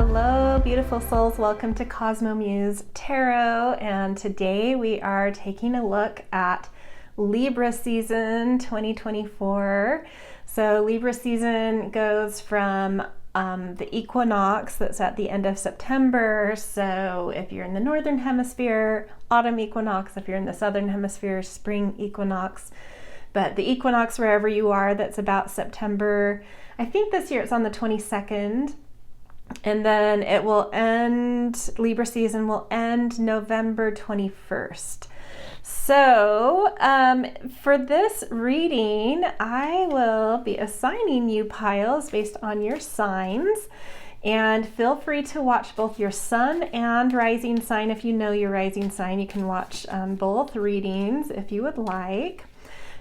Hello, beautiful souls. Welcome to Cosmo Muse Tarot. And today we are taking a look at Libra season 2024. So Libra season goes from the equinox that's at the end of September. So if you're in the northern hemisphere, autumn equinox. If you're in the southern hemisphere, spring equinox. But the equinox, wherever you are, that's about September. I think this year it's on the 22nd. And then it will end, Libra season will end November 21st. So for this reading, I will be assigning you piles based on your signs. And feel free to watch both your sun and rising sign. If you know your rising sign, you can watch both readings if you would like.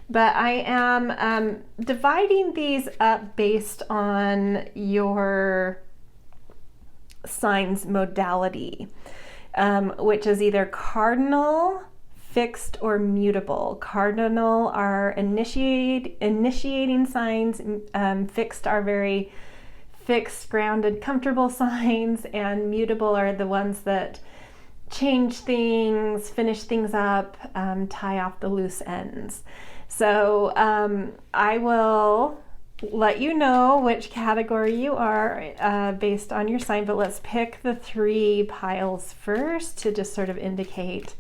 But I am dividing these up based on your signs modality, which is either cardinal, fixed, or mutable. Cardinal are initiating signs, fixed are very fixed, grounded, comfortable signs, and mutable are the ones that change things, finish things up, tie off the loose ends. So I will let you know which category you are based on your sign, but let's pick the three piles first to just sort of indicate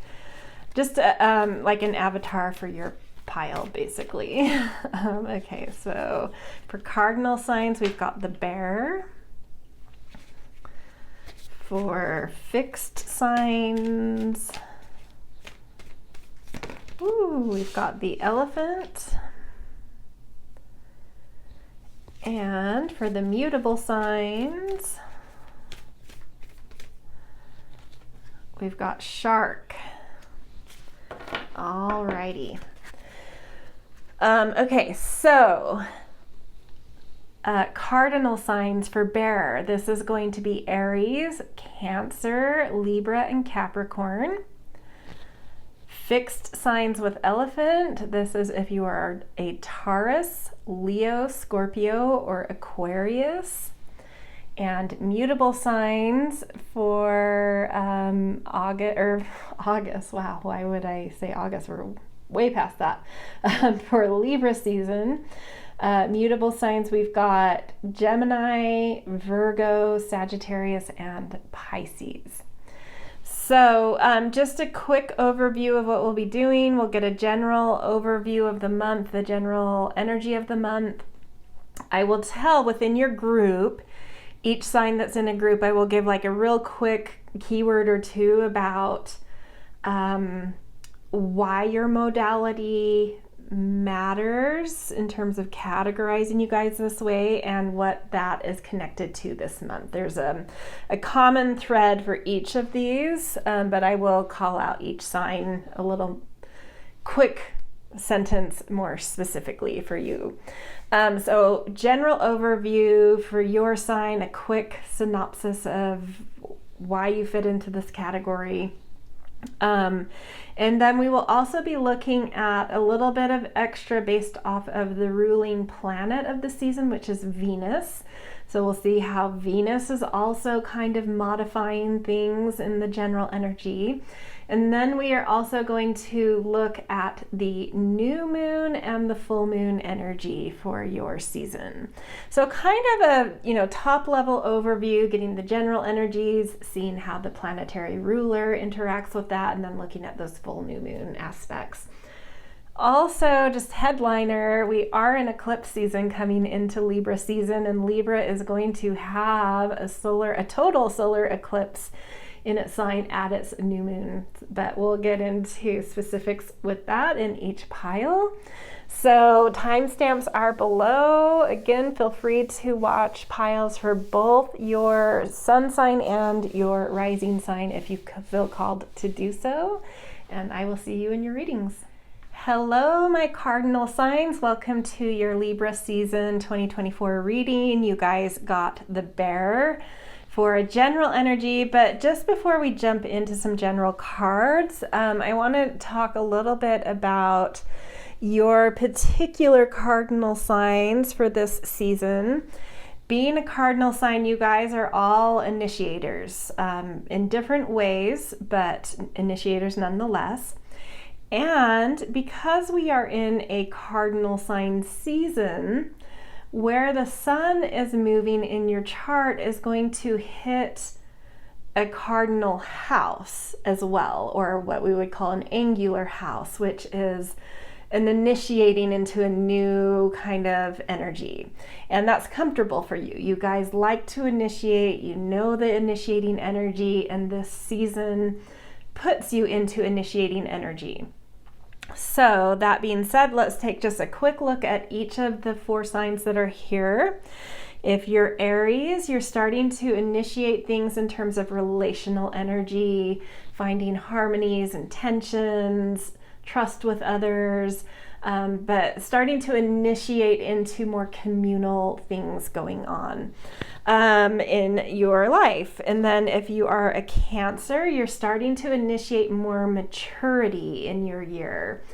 just like an avatar for your pile, basically. Okay, so for cardinal signs, we've got the bear. For fixed signs, we've got the elephant. And for the mutable signs, we've got shark. Alrighty. Okay, so cardinal signs for bear. This is going to be Aries, Cancer, Libra, and Capricorn. Fixed signs with elephant. This is if you are a Taurus, Leo, Scorpio, or Aquarius. And mutable signs for August. Wow, why would I say August? We're way past that. For Libra season, mutable signs, we've got Gemini, Virgo, Sagittarius, and Pisces. So just a quick overview of what we'll be doing. We'll get a general overview of the month, the general energy of the month. I will tell within your group, each sign that's in a group, I will give like a real quick keyword or two about why your modality matters in terms of categorizing you guys this way and what that is connected to this month. There's a common thread for each of these, but I will call out each sign a little quick sentence more specifically for you. So general overview for your sign, a quick synopsis of why you fit into this category. And then we will also be looking at a little bit of extra based off of the ruling planet of the season, which is Venus. So we'll see how Venus is also kind of modifying things in the general energy. And then we are also going to look at the new moon and the full moon energy for your season. So kind of a, top level overview, getting the general energies, seeing how the planetary ruler interacts with that, and then looking at those full new moon aspects. Also, just headliner, we are in eclipse season coming into Libra season, and Libra is going to have a total solar eclipse in its sign at its new moon, but we'll get into specifics with that in each pile. So timestamps are below. Again, feel free to watch piles for both your sun sign and your rising sign if you feel called to do so, and I will see you in your readings. Hello, my cardinal signs. Welcome to your Libra season 2024 reading. You guys got the bear for a general energy, but just before we jump into some general cards, I want to talk a little bit about your particular cardinal signs for this season. being a cardinal sign, you guys are all initiators in different ways, but initiators nonetheless. And because we are in a cardinal sign season, where the sun is moving in your chart is going to hit a cardinal house as well, or what we would call an angular house, which is an initiating into a new kind of energy. And that's comfortable for you. You guys like to initiate, you know the initiating energy, and this season puts you into initiating energy. So that being said, let's take just a quick look at each of the 4 signs that are here. If you're Aries, you're starting to initiate things in terms of relational energy, finding harmonies and tensions, trust with others, but starting to initiate into more communal things going on in your life. And then if you are a Cancer, you're starting to initiate more maturity in your year.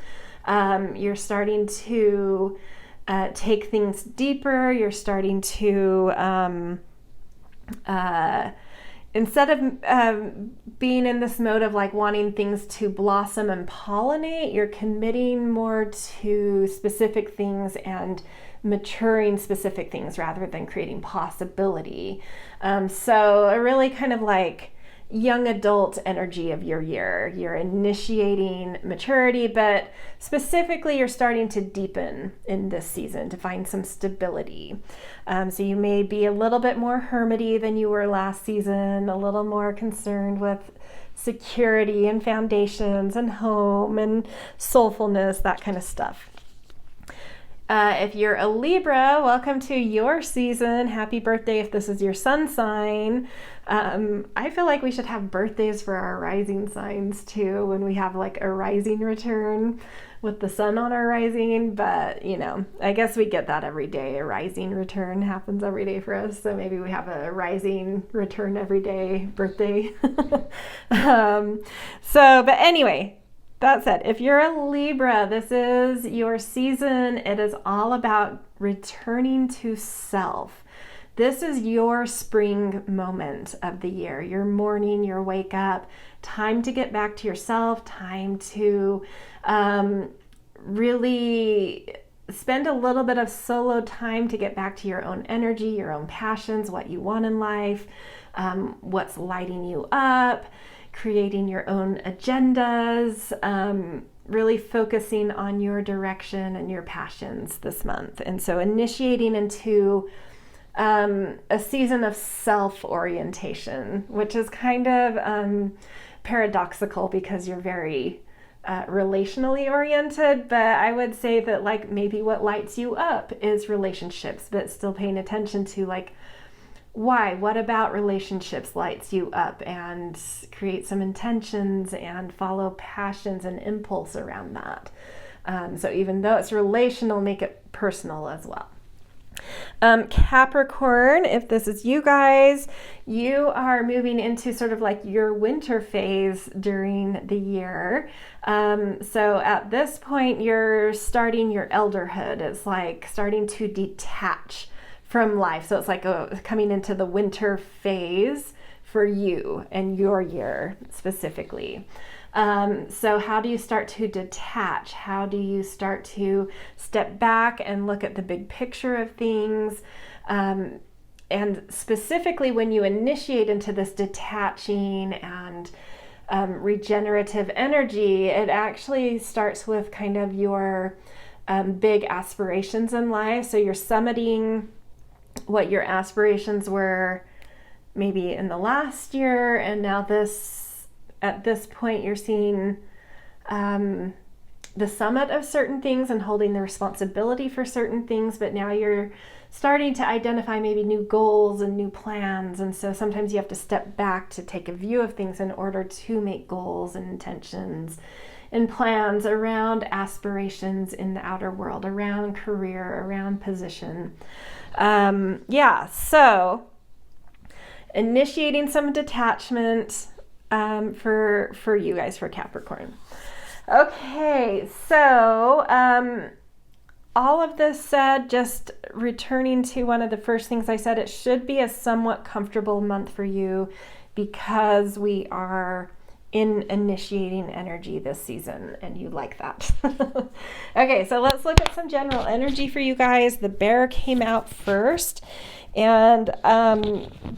You're starting to take things deeper. You're starting to instead of being in this mode of like wanting things to blossom and pollinate, you're committing more to specific things and maturing specific things rather than creating possibility. So a really kind of like young adult energy of your year. You're initiating maturity, but specifically you're starting to deepen in this season to find some stability. So you may be a little bit more hermity than you were last season, a little more concerned with security and foundations and home and soulfulness, that kind of stuff. If you're a Libra, welcome to your season. Happy birthday if this is your sun sign. I feel like we should have birthdays for our rising signs too, when we have like a rising return with the sun on our rising, but you know, I guess we get that every day. A rising return happens every day for us, so maybe we have a rising return every day birthday. But anyway, that said, if you're a Libra, this is your season. It is all about returning to self. This is your spring moment of the year, your morning, your wake up, time to get back to yourself, time to really spend a little bit of solo time to get back to your own energy, your own passions, what you want in life, what's lighting you up, creating your own agendas, really focusing on your direction and your passions this month. And so initiating into a season of self-orientation, which is kind of paradoxical because you're very relationally oriented, but I would say that like maybe what lights you up is relationships, but still paying attention to like what about relationships lights you up, and create some intentions and follow passions and impulse around that. So even though it's relational, make it personal as well. Capricorn, if this is you guys, you are moving into sort of like your winter phase during the year. So at this point, you're starting your elderhood. It's like starting to detach from life. So it's like coming into the winter phase for you and your year specifically. So how do you start to detach? How do you start to step back and look at the big picture of things? And specifically when you initiate into this detaching and regenerative energy, it actually starts with kind of your big aspirations in life. So you're summiting what your aspirations were maybe in the last year, and now at this point you're seeing the summit of certain things and holding the responsibility for certain things, but now you're starting to identify maybe new goals and new plans. And so sometimes you have to step back to take a view of things in order to make goals and intentions and plans around aspirations in the outer world, around career, around position. So initiating some detachment for you guys, for Capricorn. Okay, so all of this said, just returning to one of the first things I said, it should be a somewhat comfortable month for you because we are in initiating energy this season and you like that. Okay, so let's look at some general energy for you guys. The bear came out first. And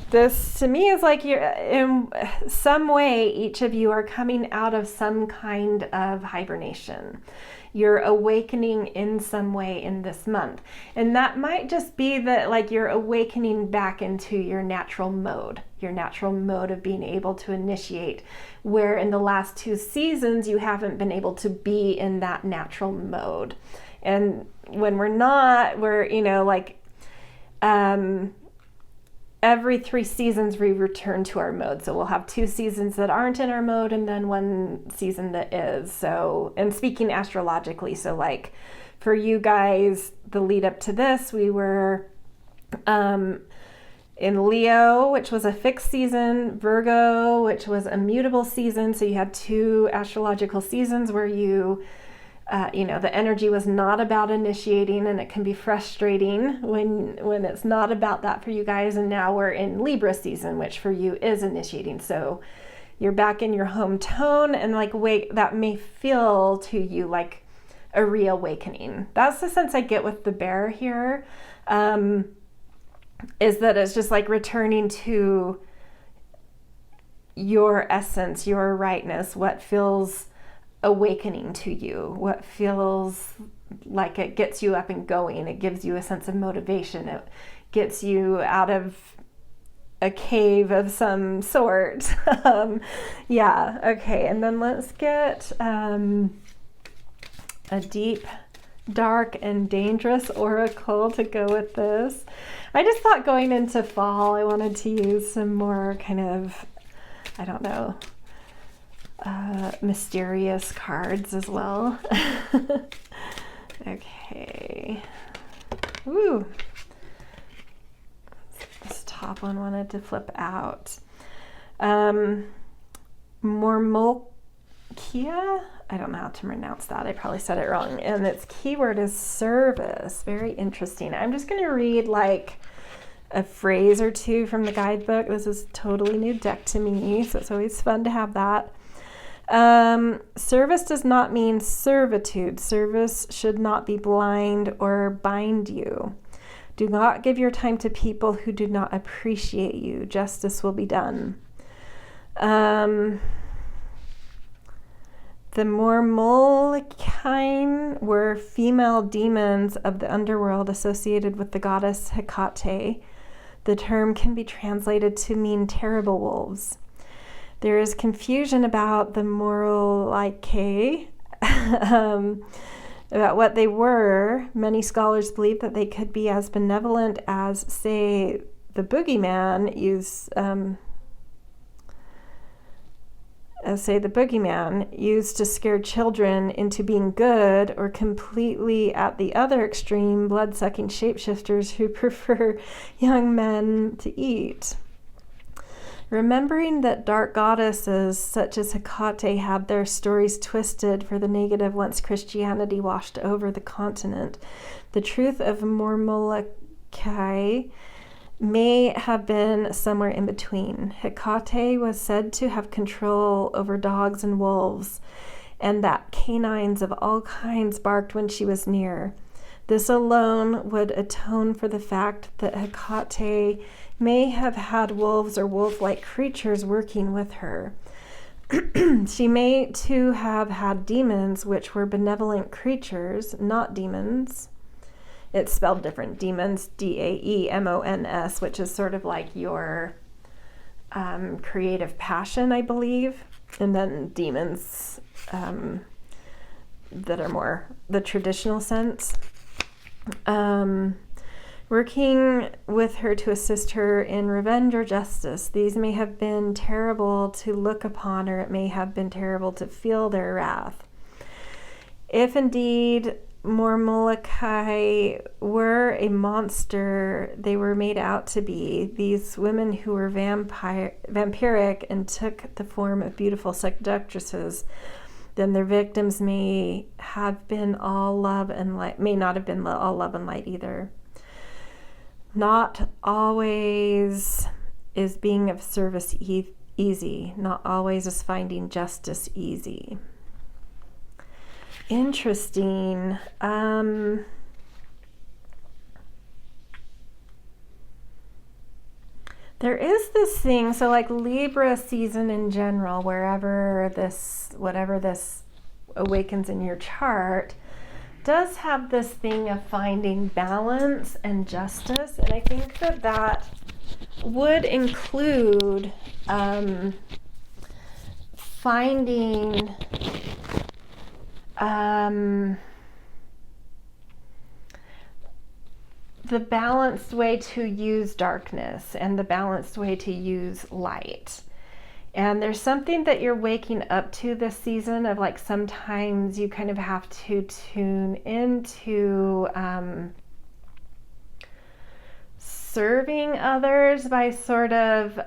this to me is like you're in some way, each of you are coming out of some kind of hibernation. You're awakening in some way in this month. And that might just be that like you're awakening back into your natural mode of being able to initiate, where in the last 2 seasons you haven't been able to be in that natural mode. And when we're not, we're, every 3 seasons we return to our mode. So we'll have 2 seasons that aren't in our mode and then 1 season that is. So, and speaking astrologically, so like for you guys, the lead up to this, we were in Leo, which was a fixed season, Virgo, which was a mutable season. So you had 2 astrological seasons where you the energy was not about initiating, and it can be frustrating when it's not about that for you guys. And now we're in Libra season, which for you is initiating. So you're back in your home tone, and like that may feel to you like a reawakening. That's the sense I get with the bear here, is that it's just like returning to your essence, your rightness, what feels awakening to you, what feels like it gets you up and going. It gives you a sense of motivation. It gets you out of a cave of some sort. Yeah, okay. And then let's get a deep, dark, and dangerous oracle to go with this. I just thought going into fall, I wanted to use some more kind of, I don't know, mysterious cards as well. Okay. Ooh. This top one wanted to flip out. Mormolkia? I don't know how to pronounce that. I probably said it wrong. And its keyword is service. Very interesting. I'm just going to read like a phrase or 2 from the guidebook. This is totally new deck to me, so it's always fun to have that. Service does not mean servitude. Service should not be blind or bind you. Do not give your time to people who do not appreciate you. Justice will be done. The Mormolekine were female demons of the underworld associated with the goddess Hecate. The term can be translated to mean terrible wolves. There is confusion about the Morolike, about what they were. Many scholars believe that they could be as benevolent as, say, the boogeyman used to scare children into being good, or completely at the other extreme, blood-sucking shapeshifters who prefer young men to eat. Remembering that dark goddesses such as Hecate had their stories twisted for the negative once Christianity washed over the continent, the truth of Mormoleki may have been somewhere in between. Hecate was said to have control over dogs and wolves, and that canines of all kinds barked when she was near. This alone would atone for the fact that Hecate may have had wolves or wolf-like creatures working with her. She may too have had demons, which were benevolent creatures, not demons. It's spelled different. Demons, Daemons, which is sort of like your creative passion, I believe. And then demons that are more the traditional sense. Working with her to assist her in revenge or justice. These may have been terrible to look upon, or it may have been terrible to feel their wrath. If indeed Mormoleki were a monster they were made out to be, these women who were vampiric and took the form of beautiful seductresses, then their victims may have been all love and light, may not have been all love and light either. Not always is being of service easy. Not always is finding justice easy. Interesting. There is this thing, so like Libra season in general, whatever this awakens in your chart, does have this thing of finding balance and justice. And I think that would include finding the balanced way to use darkness and the balanced way to use light. And there's something that you're waking up to this season of, like, sometimes you kind of have to tune into serving others by sort of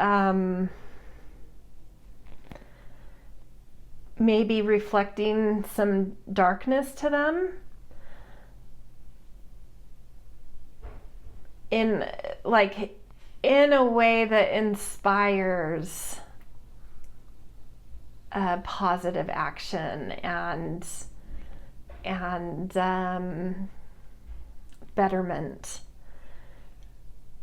maybe reflecting some darkness to them in a way that inspires positive action and betterment.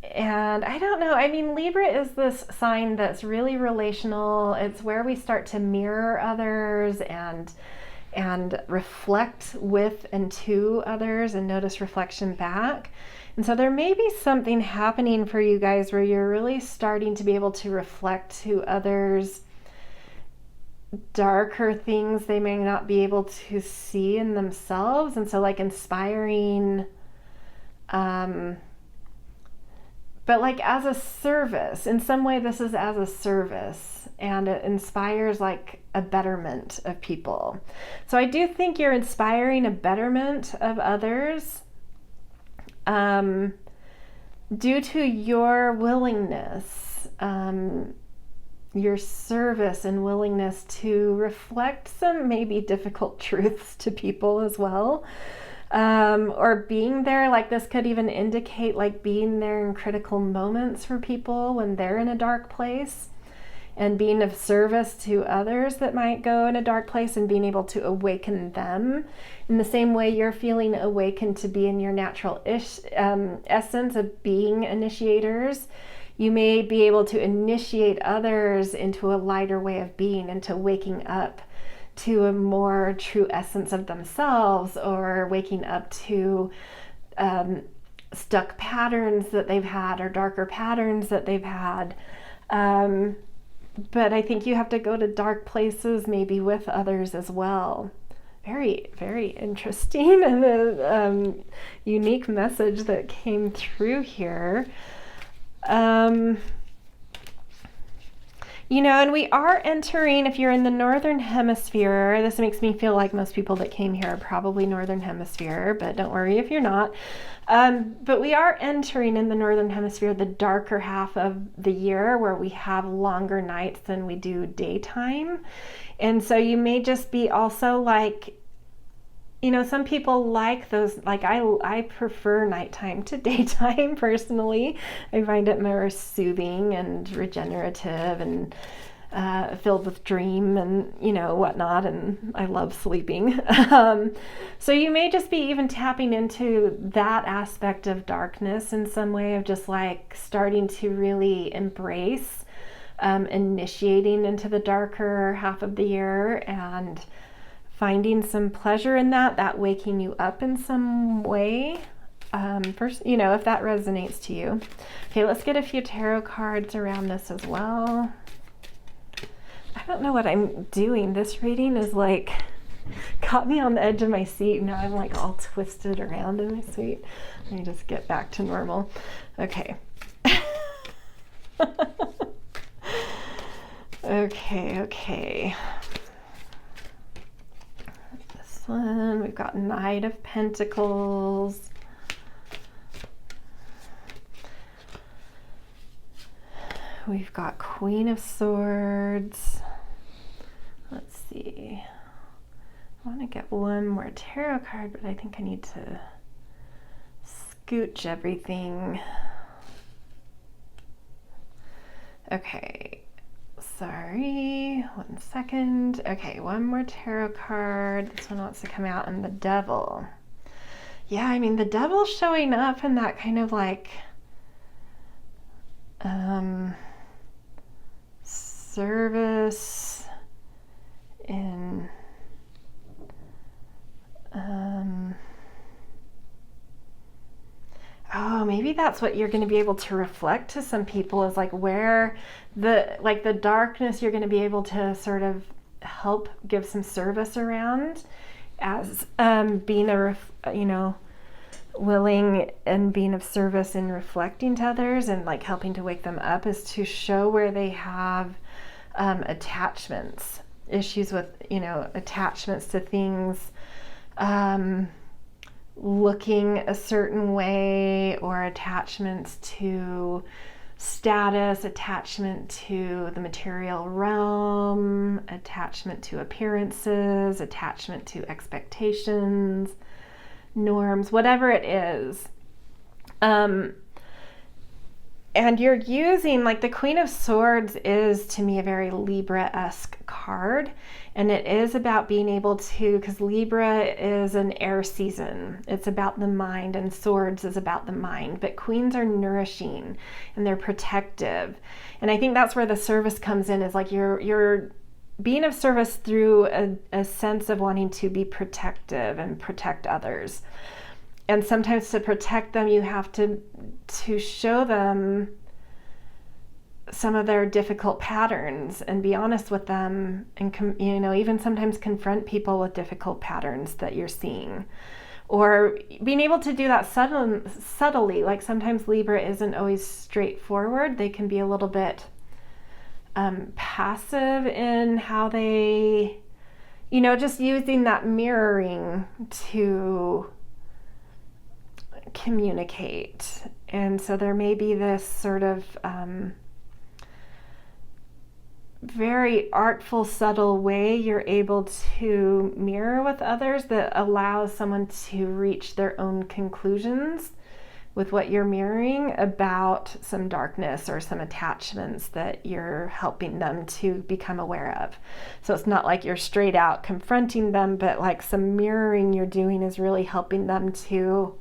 And I don't know, I mean, Libra is this sign that's really relational. It's where we start to mirror others and reflect with and to others and notice reflection back. And so there may be something happening for you guys where you're really starting to be able to reflect to others darker things they may not be able to see in themselves. And so, like, inspiring, but like as a service. In some way, this is as a service, and it inspires like a betterment of people. So I do think you're inspiring a betterment of others due to your willingness, your service and willingness to reflect some maybe difficult truths to people as well. Or being there, like this could even indicate like being there in critical moments for people when they're in a dark place, and being of service to others that might go in a dark place and being able to awaken them in the same way you're feeling awakened to be in your natural essence of being initiators. You may be able to initiate others into a lighter way of being, into waking up to a more true essence of themselves, or waking up to stuck patterns that they've had, or darker patterns that they've had. But I think you have to go to dark places maybe with others as well. Very, very interesting and a unique message that came through here. You know, and we are entering, if you're in the Northern Hemisphere, this makes me feel like most people that came here are probably Northern Hemisphere, but don't worry if you're not. But we are entering in the Northern Hemisphere the darker half of the year, where we have longer nights than we do daytime. And so you may just be also like, you know, some people like those, like I prefer nighttime to daytime personally. I find it more soothing and regenerative and filled with dream and, you know, whatnot. And I love sleeping. So you may just be even tapping into that aspect of darkness in some way, of just like starting to really embrace initiating into the darker half of the year and finding some pleasure in that waking you up in some way. First, you know, if that resonates to you. Okay, let's get a few tarot cards around this as well. I don't know what I'm doing. This reading is like, caught me on the edge of my seat. Now I'm like all twisted around in my seat. Let me just get back to normal. Okay. Okay. One, we've got Knight of Pentacles. We've got Queen of Swords. Let's see. want to get one more tarot card, but I think I need to scooch everything. Okay, sorry, 1 second. Okay, one more tarot card. This one wants to come out, and the Devil. Yeah, I mean, the Devil's showing up in that kind of like service in oh, maybe that's what you're going to be able to reflect to some people, is like where the darkness you're going to be able to sort of help give some service around, as being willing and being of service and reflecting to others and like helping to wake them up, is to show where they have attachments, issues with attachments to things, looking a certain way, or attachments to status, attachment to the material realm, attachment to appearances, attachment to expectations, norms, whatever it is. And you're using, like, the Queen of Swords is, to me, a very Libra-esque card. And it is about being able to, because Libra is an air season. It's about the mind, and Swords is about the mind. But Queens are nourishing, and they're protective. And I think that's where the service comes in, is like you're being of service through a sense of wanting to be protective and protect others. And sometimes to protect them, you have to show them some of their difficult patterns and be honest with them, and even sometimes confront people with difficult patterns that you're seeing, or being able to do that subtly. Like, sometimes Libra isn't always straightforward. They can be a little bit passive in how they, just using that mirroring to communicate. And so there may be this sort of very artful, subtle way you're able to mirror with others that allows someone to reach their own conclusions with what you're mirroring about some darkness or some attachments that you're helping them to become aware of. So it's not like you're straight out confronting them, but like some mirroring you're doing is really helping them to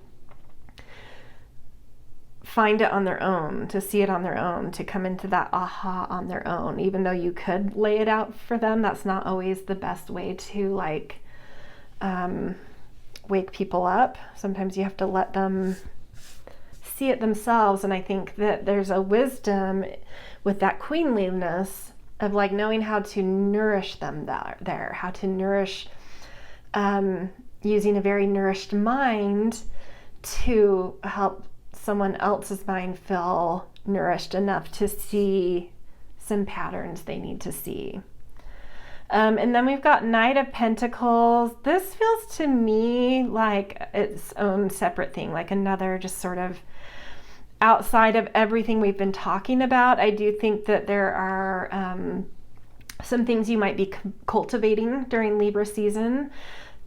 find it on their own, to see it on their own, to come into that aha on their own. Even though you could lay it out for them, that's not always the best way to wake people up. Sometimes you have to let them see it themselves. And I think that there's a wisdom with that queenliness of like knowing how to nourish them there, how to nourish, using a very nourished mind to help someone else's mind feel nourished enough to see some patterns they need to see. And then we've got Knight of Pentacles. This feels to me like its own separate thing, like another just sort of outside of everything we've been talking about. I do think that there are some things you might be cultivating during Libra season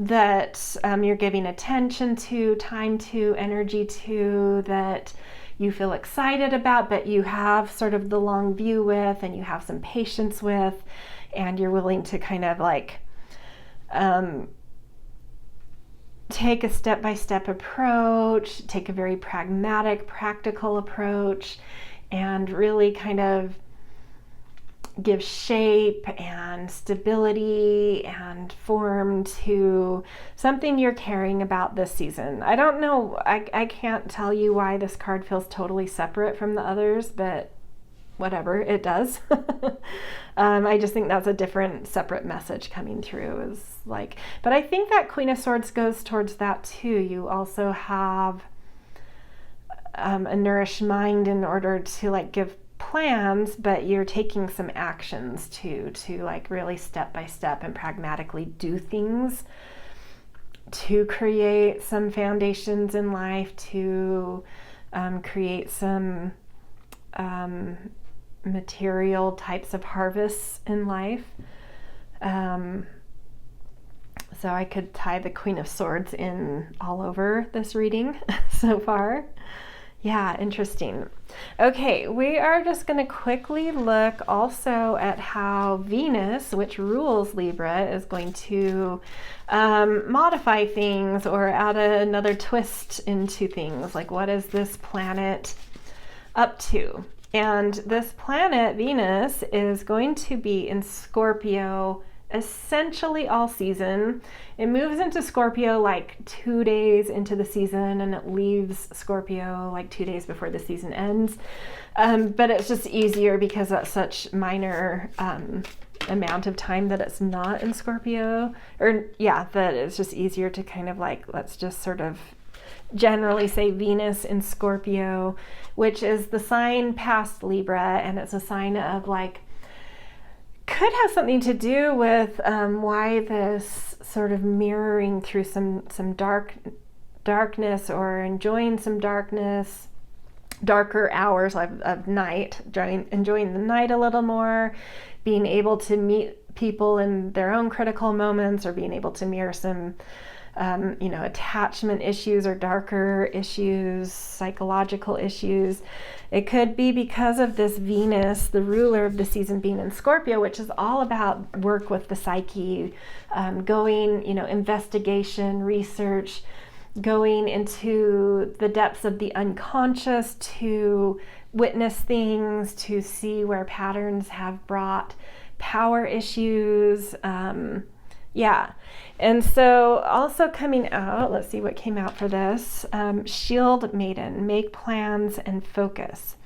that you're giving attention to, time to, energy to, that you feel excited about, but you have sort of the long view with, and you have some patience with, and you're willing to kind of like take a step-by-step approach, take a very pragmatic, practical approach, and really kind of give shape and stability and form to something you're caring about this season. I don't know, I can't tell you why this card feels totally separate from the others, but whatever, it does. I just think that's a different, separate message coming through. Is like, but I think that Queen of Swords goes towards that too. You also have a nourished mind in order to like give plans, but you're taking some actions to like really step by step and pragmatically do things to create some foundations in life, to create some material types of harvests in life. So I could tie the Queen of Swords in all over this reading so far. Yeah, interesting. Okay, we are just going to quickly look also at how Venus, which rules Libra, is going to modify things or add another twist into things. Like, what is this planet up to? And this planet, Venus, is going to be in Scorpio essentially all season. It moves into Scorpio like 2 days into the season, and it leaves Scorpio like 2 days before the season ends. But it's just easier because that's such minor amount of time that it's not in Scorpio. That it's just easier to kind of like, let's just sort of generally say Venus in Scorpio, which is the sign past Libra, and it's a sign of like, could have something to do with why this sort of mirroring through some darkness or enjoying some darker hours of night, enjoying the night a little more, being able to meet people in their own critical moments, or being able to mirror some attachment issues or darker issues, psychological issues. It could be because of this Venus, the ruler of the season, being in Scorpio, which is all about work with the psyche, investigation, research, going into the depths of the unconscious to witness things, to see where patterns have brought power issues. And so also coming out, let's see what came out for this, Shield Maiden, make plans and focus.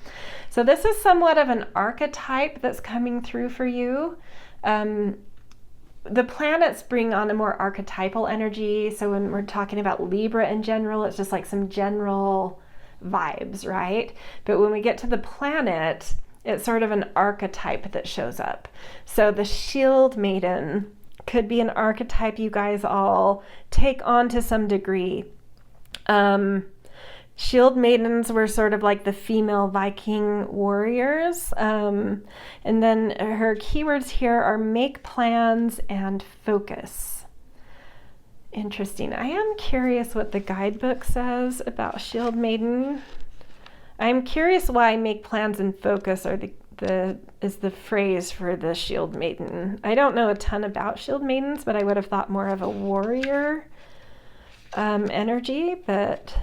So this is somewhat of an archetype that's coming through for you. The planets bring on a more archetypal energy. So when we're talking about Libra in general, it's just like some general vibes, right? But when we get to the planet, it's sort of an archetype that shows up. So the Shield Maiden could be an archetype you guys all take on to some degree. Shield maidens were sort of like the female Viking warriors. And then her keywords here are make plans and focus. Interesting. I am curious what the guidebook says about Shield Maiden. I'm curious why make plans and focus are is the phrase for the Shield Maiden. I don't know a ton about Shield Maidens, but I would have thought more of a warrior energy, but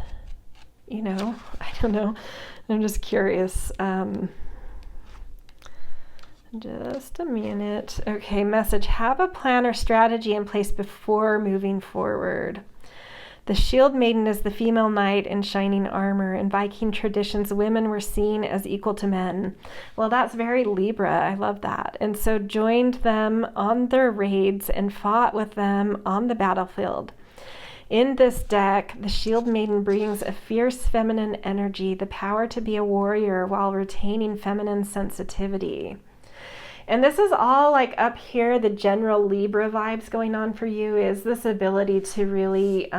I don't know. I'm just curious. Just a minute. Okay, message. Have a plan or strategy in place before moving forward. The Shield Maiden is the female knight in shining armor. In Viking traditions, women were seen as equal to men. Well, that's very Libra. I love that. And so joined them on their raids and fought with them on the battlefield. In this deck, the Shield Maiden brings a fierce feminine energy, the power to be a warrior while retaining feminine sensitivity. And this is all like up here, the general Libra vibes going on for you is this ability to really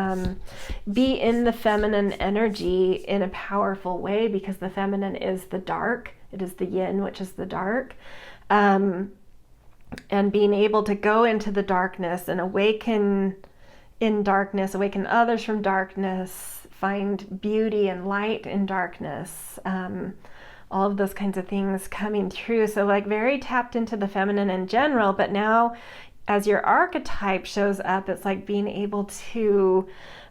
be in the feminine energy in a powerful way, because the feminine is the dark. It is the yin, which is the dark. And being able to go into the darkness and awaken in darkness, awaken others from darkness, find beauty and light in darkness. All of those kinds of things coming through. So like very tapped into the feminine in general, but now as your archetype shows up, it's like being able to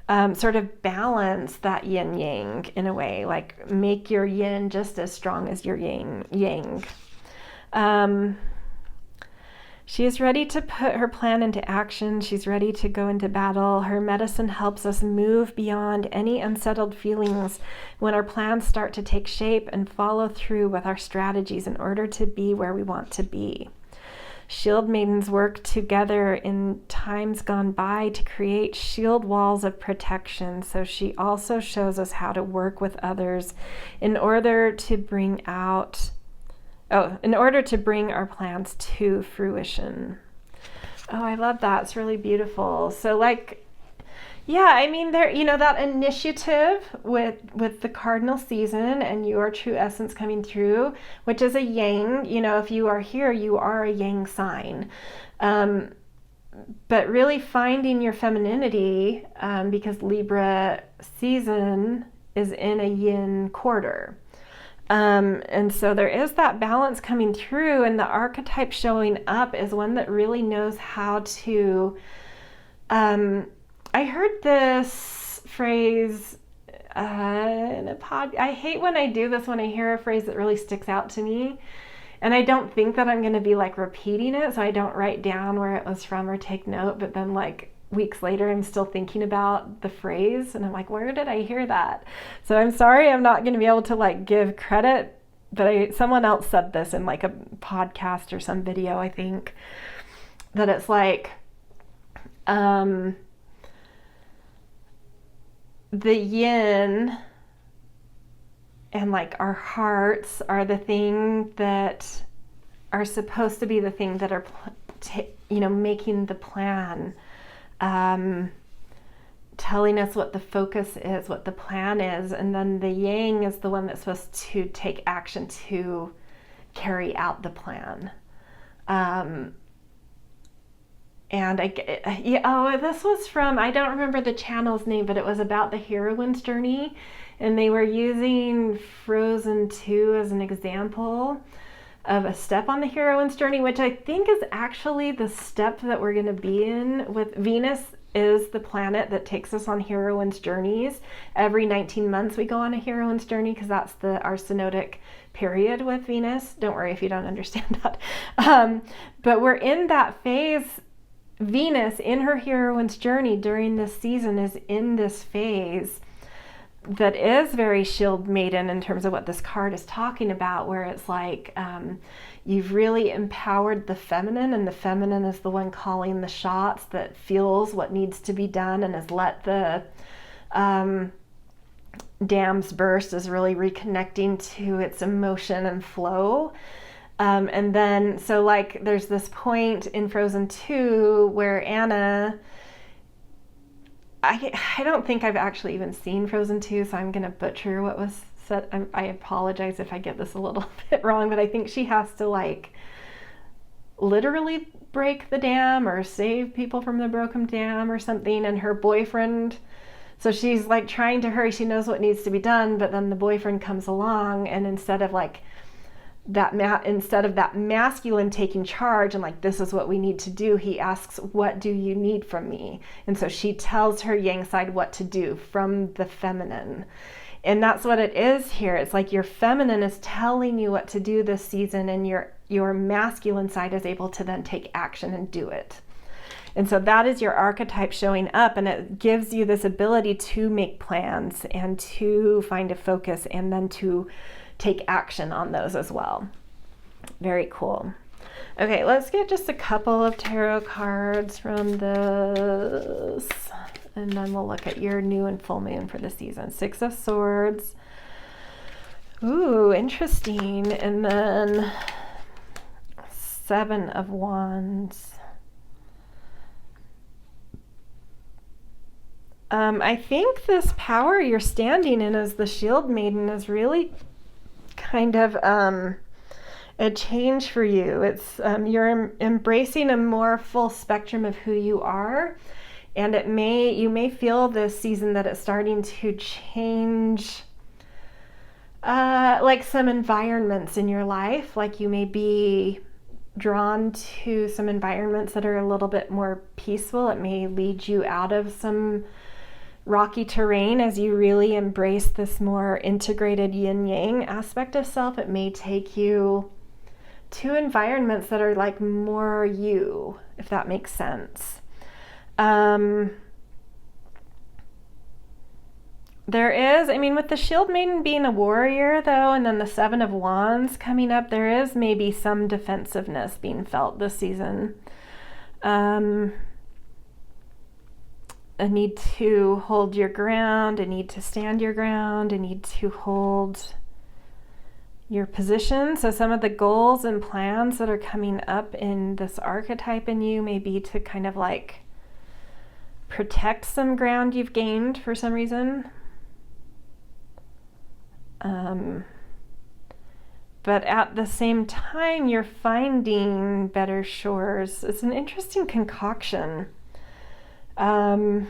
sort of balance that yin yang in a way, like make your yin just as strong as your yang. She is ready to put her plan into action. She's ready to go into battle. Her medicine helps us move beyond any unsettled feelings when our plans start to take shape and follow through with our strategies in order to be where we want to be. Shield maidens work together in times gone by to create shield walls of protection. So she also shows us how to work with others in order to bring our plans to fruition. Oh, I love that. It's really beautiful. So like, yeah, I mean, there, that initiative with the cardinal season and your true essence coming through, which is a yang, if you are here, you are a yang sign. but really finding your femininity, because Libra season is in a yin quarter. And so there is that balance coming through, and the archetype showing up is one that really knows how to, I heard this phrase in a pod. I hate when I do this, when I hear a phrase that really sticks out to me. And I don't think that I'm going to be like repeating it, so I don't write down where it was from or take note. But then like weeks later, I'm still thinking about the phrase, and I'm like, where did I hear that? So I'm sorry, I'm not going to be able to like give credit, but someone else said this in like a podcast or some video, I think, that it's like, the yin and like our hearts are the thing that are supposed to be the thing that are, making the plan, telling us what the focus is, what the plan is. And then the yang is the one that's supposed to take action to carry out the plan. And this was from, I don't remember the channel's name, but it was about the heroine's journey. And they were using Frozen 2 as an example of a step on the heroine's journey, which I think is actually the step that we're going to be in. With Venus is the planet that takes us on heroine's journeys. Every 19 months we go on a heroine's journey, because that's our synodic period with Venus. Don't worry if you don't understand that. But we're in that phase. Venus in her heroine's journey during this season is in this phase that is very shield maiden in terms of what this card is talking about, where it's like, you've really empowered the feminine, and the feminine is the one calling the shots, that feels what needs to be done and has let the dams burst, is really reconnecting to its emotion and flow. And then, so like, there's this point in Frozen 2 where Anna, I don't think I've actually even seen Frozen 2, so I'm going to butcher what was said. I apologize if I get this a little bit wrong, but I think she has to like literally break the dam or save people from the broken dam or something. And her boyfriend, so she's like trying to hurry, she knows what needs to be done, but then the boyfriend comes along, and instead of that masculine taking charge and like, this is what we need to do, he asks, what do you need from me? And so she tells her yang side what to do from the feminine. And that's what it is here. It's like your feminine is telling you what to do this season, and your masculine side is able to then take action and do it. And so that is your archetype showing up, and it gives you this ability to make plans and to find a focus, and then to take action on those as well. Very cool. Okay, let's get just a couple of tarot cards from this, and then we'll look at your new and full moon for the season. 6 of Swords. Ooh, interesting. And then 7 of Wands. I think this power you're standing in as the Shield Maiden is really kind of a change for you. It's you're embracing a more full spectrum of who you are, and you may feel this season that it's starting to change, like some environments in your life. Like you may be drawn to some environments that are a little bit more peaceful. It may lead you out of some rocky terrain as you really embrace this more integrated yin-yang aspect of self. It may take you to environments that are like more you, if that makes sense. There is, with the Shield Maiden being a warrior though, and then the 7 of Wands coming up, there is maybe some defensiveness being felt this season. A need to hold your ground, a need to stand your ground, a need to hold your position. So some of the goals and plans that are coming up in this archetype in you may be to kind of like protect some ground you've gained for some reason. but at the same time, you're finding better shores. It's an interesting concoction. I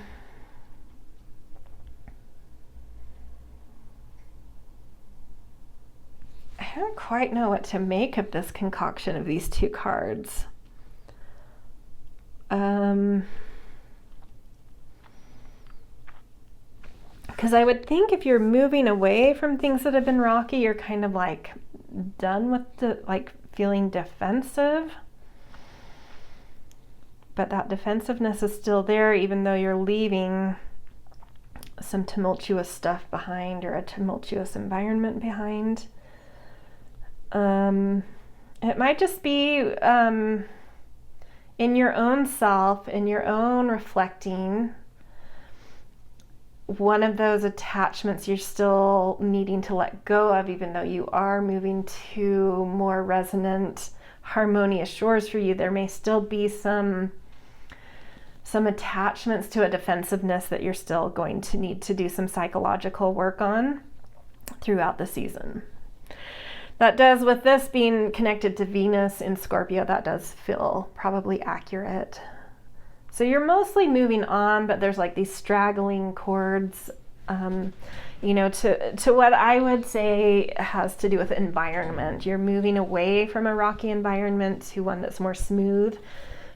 don't quite know what to make of this concoction of these two cards. Because I would think if you're moving away from things that have been rocky, you're kind of like done with the, like, feeling defensive. But that defensiveness is still there, even though you're leaving some tumultuous stuff behind, or a tumultuous environment behind. It might just be in your own self, in your own reflecting, one of those attachments you're still needing to let go of, even though you are moving to more resonant, harmonious shores for you. There may still be some attachments to a defensiveness that you're still going to need to do some psychological work on throughout the season. That does, with this being connected to Venus in Scorpio, that does feel probably accurate. So you're mostly moving on, but there's like these straggling chords, to what I would say has to do with environment. You're moving away from a rocky environment to one that's more smooth,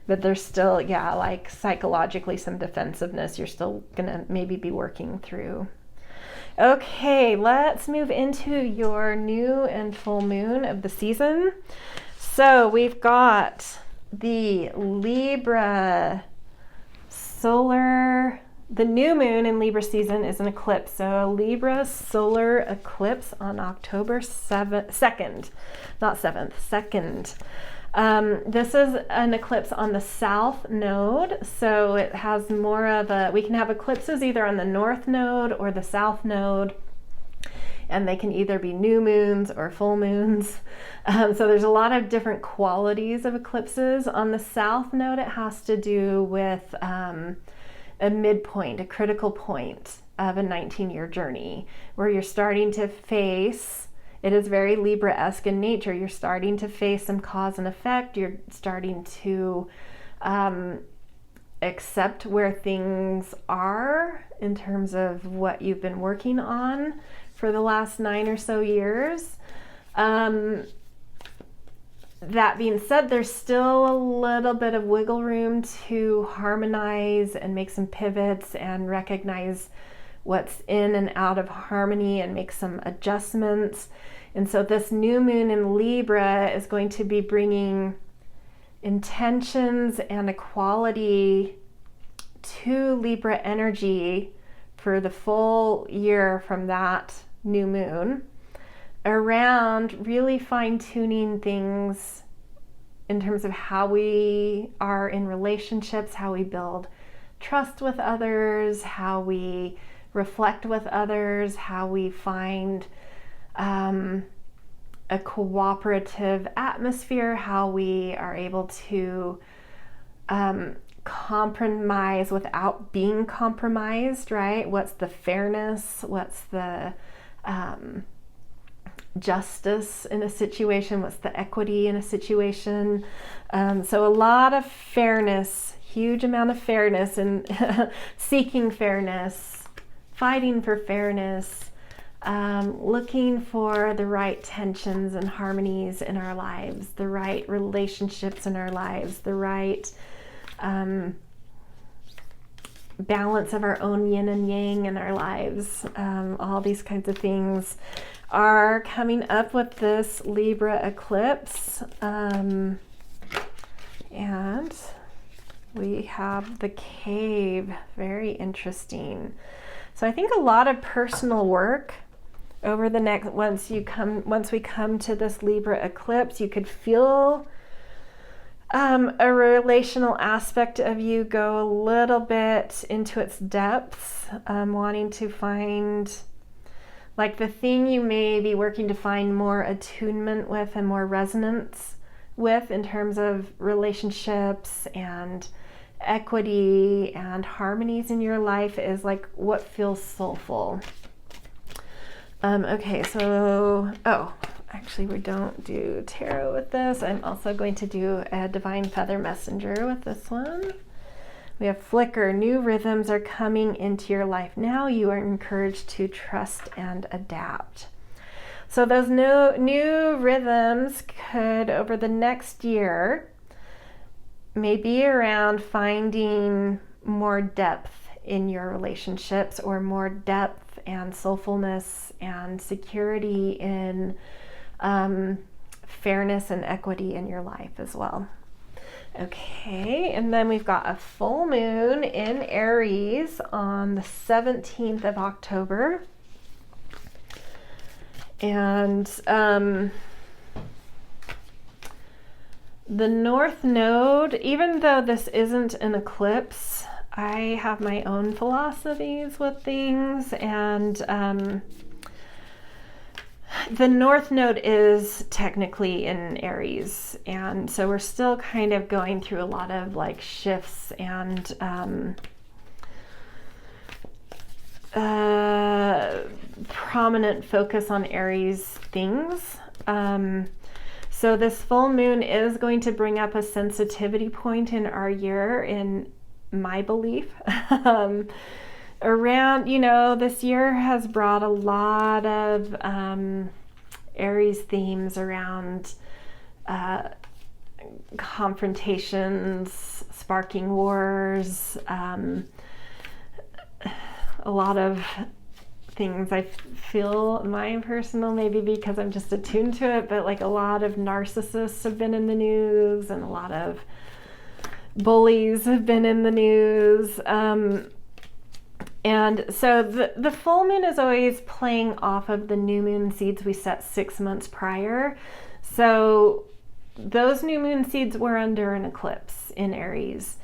but there's still, like psychologically some defensiveness you're still gonna maybe be working through. Okay, let's move into your new and full moon of the season. So we've got the Libra solar, the new moon in Libra season is an eclipse. So Libra solar eclipse on October 2nd, not 7th, 2nd. This is an eclipse on the south node, so it has more of a, we can have eclipses either on the north node or the south node, and they can either be new moons or full moons. So there's a lot of different qualities of eclipses. On the south node, it has to do with a midpoint, a critical point of a 19-year journey, where you're starting to face, it is very Libra-esque in nature. You're starting to face some cause and effect. You're starting to accept where things are in terms of what you've been working on for the last 9 or so years. That being said, there's still a little bit of wiggle room to harmonize and make some pivots and recognize what's in and out of harmony and make some adjustments. And so this new moon in Libra is going to be bringing intentions and equality to Libra energy for the full year from that new moon, around really fine-tuning things in terms of how we are in relationships, how we build trust with others, how we reflect with others, how we find a cooperative atmosphere, how we are able to compromise without being compromised, right? What's the fairness? What's the justice in a situation? What's the equity in a situation? So a lot of fairness, huge amount of fairness, and seeking fairness, fighting for fairness, looking for the right tensions and harmonies in our lives, the right relationships in our lives, the right balance of our own yin and yang in our lives. All these kinds of things are coming up with this Libra eclipse. And we have the cave, very interesting. So I think a lot of personal work over the next, once we come to this Libra eclipse, you could feel a relational aspect of you go a little bit into its depths, wanting to find, like, the thing you may be working to find more attunement with and more resonance with in terms of relationships and equity and harmonies in your life is like what feels soulful. Okay, so, Actually, we don't do tarot with this. I'm also going to do a Divine Feather Messenger with this one. We have flicker. New rhythms are coming into your life now. You are encouraged to trust and adapt. So those new rhythms could, over the next year, maybe around finding more depth in your relationships, or more depth and soulfulness and security in fairness and equity in your life as well. Okay, and then we've got a full moon in Aries on the 17th of October. And the North Node, even though this isn't an eclipse, I have my own philosophies with things, and the North Node is technically in Aries, and so we're still kind of going through a lot of like shifts and prominent focus on Aries things. So this full moon is going to bring up a sensitivity point in our year, in my belief. Around, this year has brought a lot of Aries themes around confrontations, sparking wars, a lot of things. I feel my personal, maybe because I'm just attuned to it, but like a lot of narcissists have been in the news, and a lot of bullies have been in the news. And so the full moon is always playing off of the new moon seeds we set 6 months prior. So those new moon seeds were under an eclipse in Aries.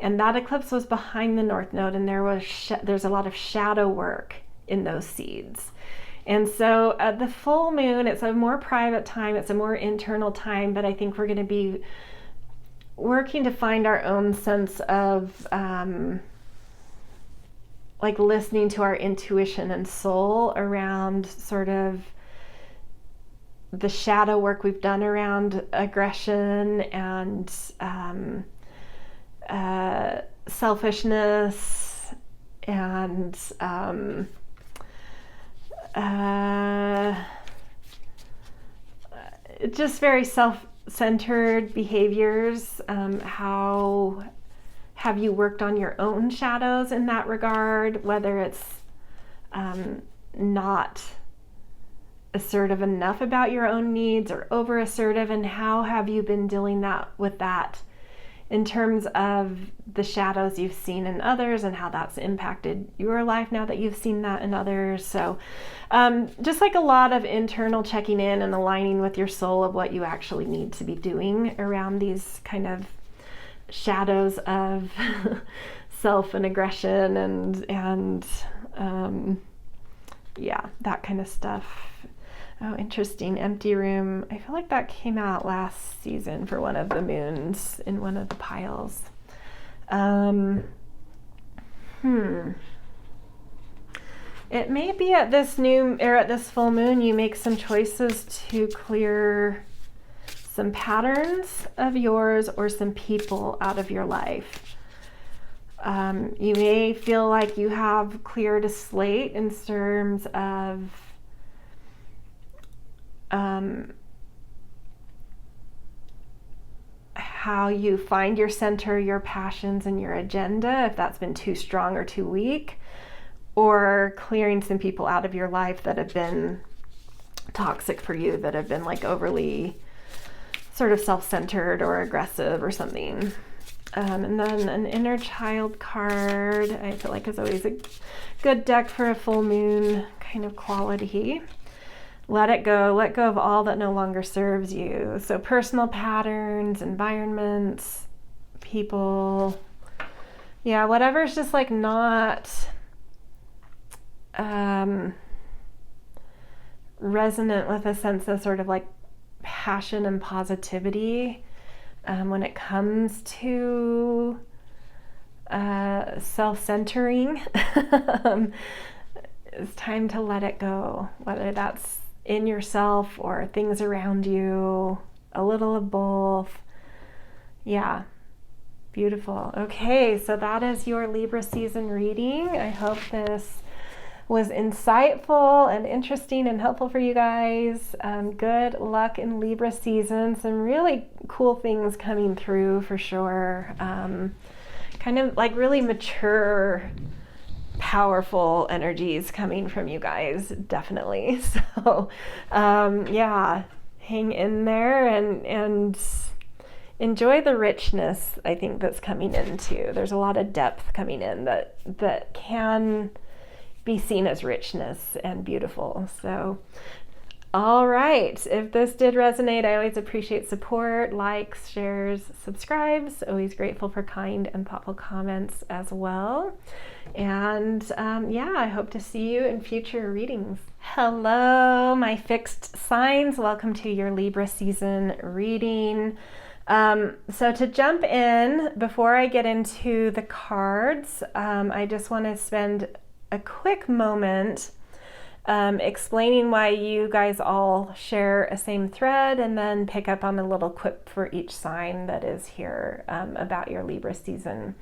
And that eclipse was behind the North Node, and there's a lot of shadow work in those seeds. And so the full moon, it's a more private time, it's a more internal time, but I think we're going to be working to find our own sense of like listening to our intuition and soul around sort of the shadow work we've done around aggression and selfishness and just very self-centered behaviors. How have you worked on your own shadows in that regard, whether it's not assertive enough about your own needs or over assertive, and how have you been dealing with that in terms of the shadows you've seen in others, and how that's impacted your life now that you've seen that in others. So just like a lot of internal checking in and aligning with your soul of what you actually need to be doing around these kind of shadows of self and aggression and that kind of stuff. Oh, interesting. Empty room. I feel like that came out last season for one of the moons in one of the piles. It may be at this full moon you make some choices to clear some patterns of yours or some people out of your life. You may feel like you have cleared a slate in terms of how you find your center, your passions, and your agenda, if that's been too strong or too weak, or clearing some people out of your life that have been toxic for you, that have been like overly sort of self-centered or aggressive or something. And then an inner child card, I feel like is always a good deck for a full moon kind of quality. Let it go. Let go of all that no longer serves you. So personal patterns, environments, people, whatever's just like not resonant with a sense of sort of like passion and positivity when it comes to self-centering. It's time to let it go, whether that's in yourself or things around you, a little of both. Yeah, beautiful. Okay, so that is your Libra season reading. I hope this was insightful and interesting and helpful for you guys. Good luck in Libra season. Some really cool things coming through for sure. Kind of like really mature, powerful energies coming from you guys, definitely. So yeah, hang in there and enjoy the richness, I think, that's coming in too. There's a lot of depth coming in that can be seen as richness and beautiful. So, all right. If this did resonate, I always appreciate support, likes, shares, subscribes. Always grateful for kind and thoughtful comments as well. And yeah, I hope to see you in future readings. Hello, my fixed signs. Welcome to your Libra season reading. So to jump in, before I get into the cards, I just want to spend a quick moment explaining why you guys all share a same thread, and then pick up on a little quip for each sign that is here about your Libra season.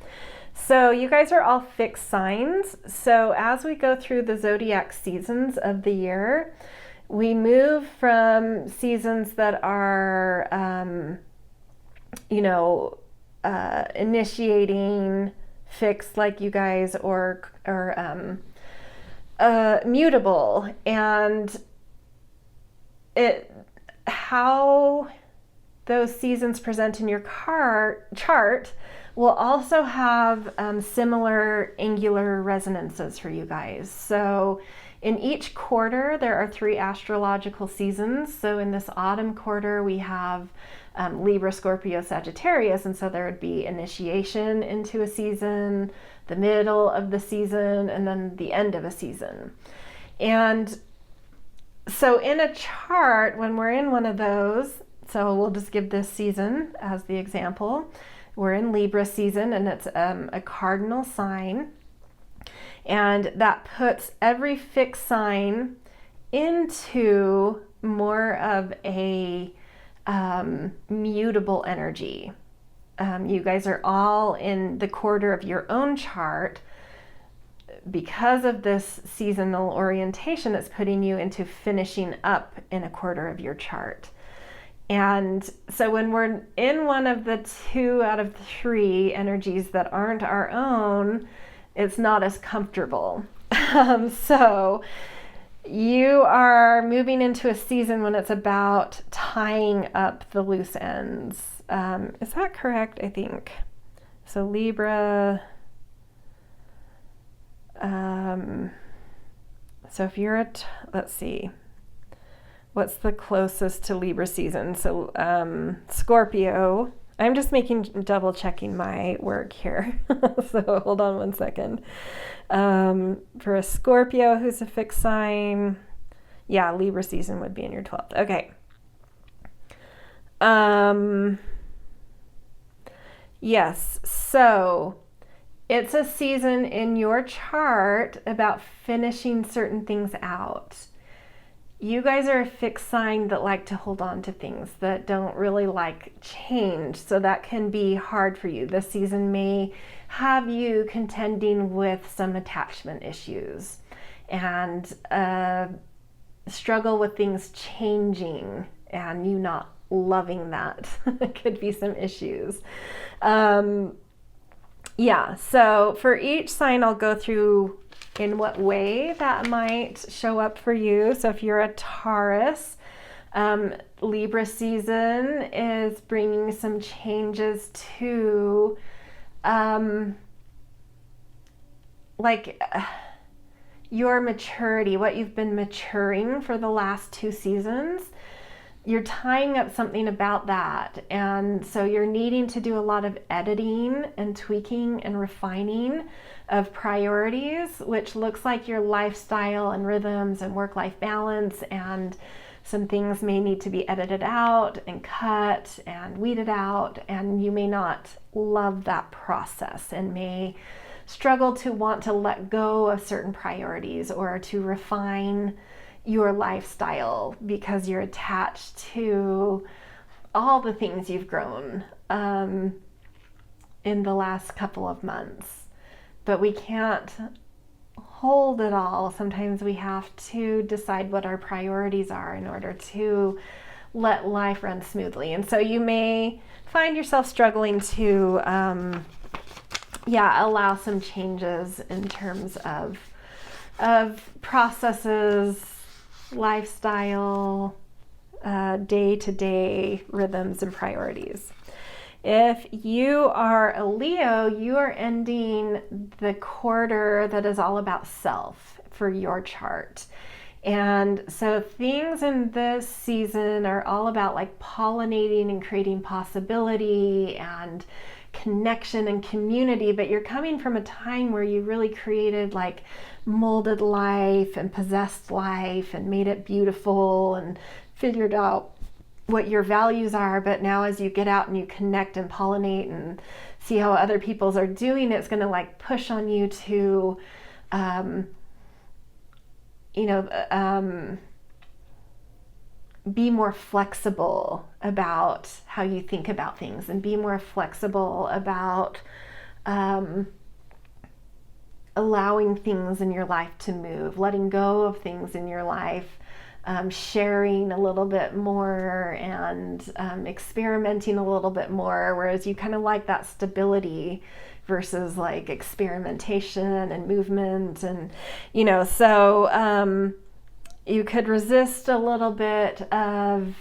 So you guys are all fixed signs. So as we go through the Zodiac seasons of the year, we move from seasons that are, initiating, fixed like you guys, or mutable, and how those seasons present in your chart will also have similar angular resonances for you guys. So in each quarter, there are 3 astrological seasons. So in this autumn quarter, we have Libra, Scorpio, Sagittarius, and so there would be initiation into a season, the middle of the season, and then the end of a season. And so in a chart, when we're in one of those, so we'll just give this season as the example. We're in Libra season, and it's a cardinal sign. And that puts every fixed sign into more of a mutable energy. You guys are all in the quarter of your own chart. Because of this seasonal orientation, it's putting you into finishing up in a quarter of your chart. And so when we're in one of the 2 out of 3 energies that aren't our own, it's not as comfortable. So you are moving into a season when it's about tying up the loose ends. Is that correct? I think. So Libra, so if you're let's see, what's the closest to Libra season? So Scorpio, I'm just double checking my work here. So hold on one second. For a Scorpio who's a fixed sign, yeah, Libra season would be in your 12th. Okay. Yes, so it's a season in your chart about finishing certain things out. You guys are a fixed sign that like to hold on to things, that don't really like change. So that can be hard for you. This season may have you contending with some attachment issues and struggle with things changing and you not loving that. Could be some issues. Yeah, so for each sign, I'll go through in what way that might show up for you. So if you're a Taurus, Libra season is bringing some changes to your maturity, what you've been maturing for the last 2 seasons. You're tying up something about that. And so you're needing to do a lot of editing and tweaking and refining of priorities, which looks like your lifestyle and rhythms and work-life balance, and some things may need to be edited out and cut and weeded out, and you may not love that process and may struggle to want to let go of certain priorities or to refine your lifestyle because you're attached to all the things you've grown in the last couple of months. But we can't hold it all. Sometimes we have to decide what our priorities are in order to let life run smoothly. And so you may find yourself struggling to allow some changes in terms of processes, lifestyle, day-to-day rhythms and priorities. If you are a Leo, you are ending the quarter that is all about self for your chart. And so things in this season are all about like pollinating and creating possibility and connection and community, but you're coming from a time where you really created like molded life and possessed life and made it beautiful and figured out what your values are. But now as you get out and you connect and pollinate and see how other people's are doing, it's going to like push on you to be more flexible about how you think about things and be more flexible about allowing things in your life to move, letting go of things in your life, sharing a little bit more and experimenting a little bit more, whereas you kind of like that stability versus like experimentation and movement. And so you could resist a little bit of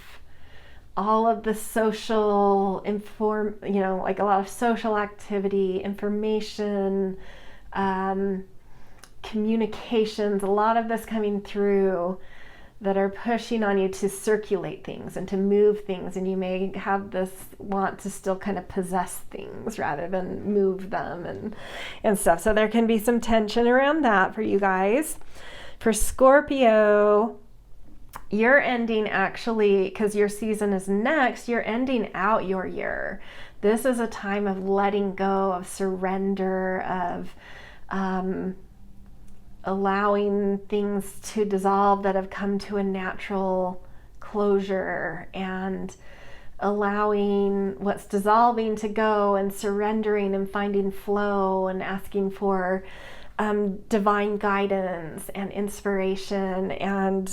all of the social like a lot of social activity, information, communications, a lot of this coming through that are pushing on you to circulate things and to move things, and you may have this want to still kind of possess things rather than move them and stuff. So there can be some tension around that for you guys. For Scorpio, you're ending actually, because your season is next, you're ending out your year. This is a time of letting go, of surrender, of allowing things to dissolve that have come to a natural closure, and allowing what's dissolving to go and surrendering and finding flow and asking for divine guidance and inspiration. And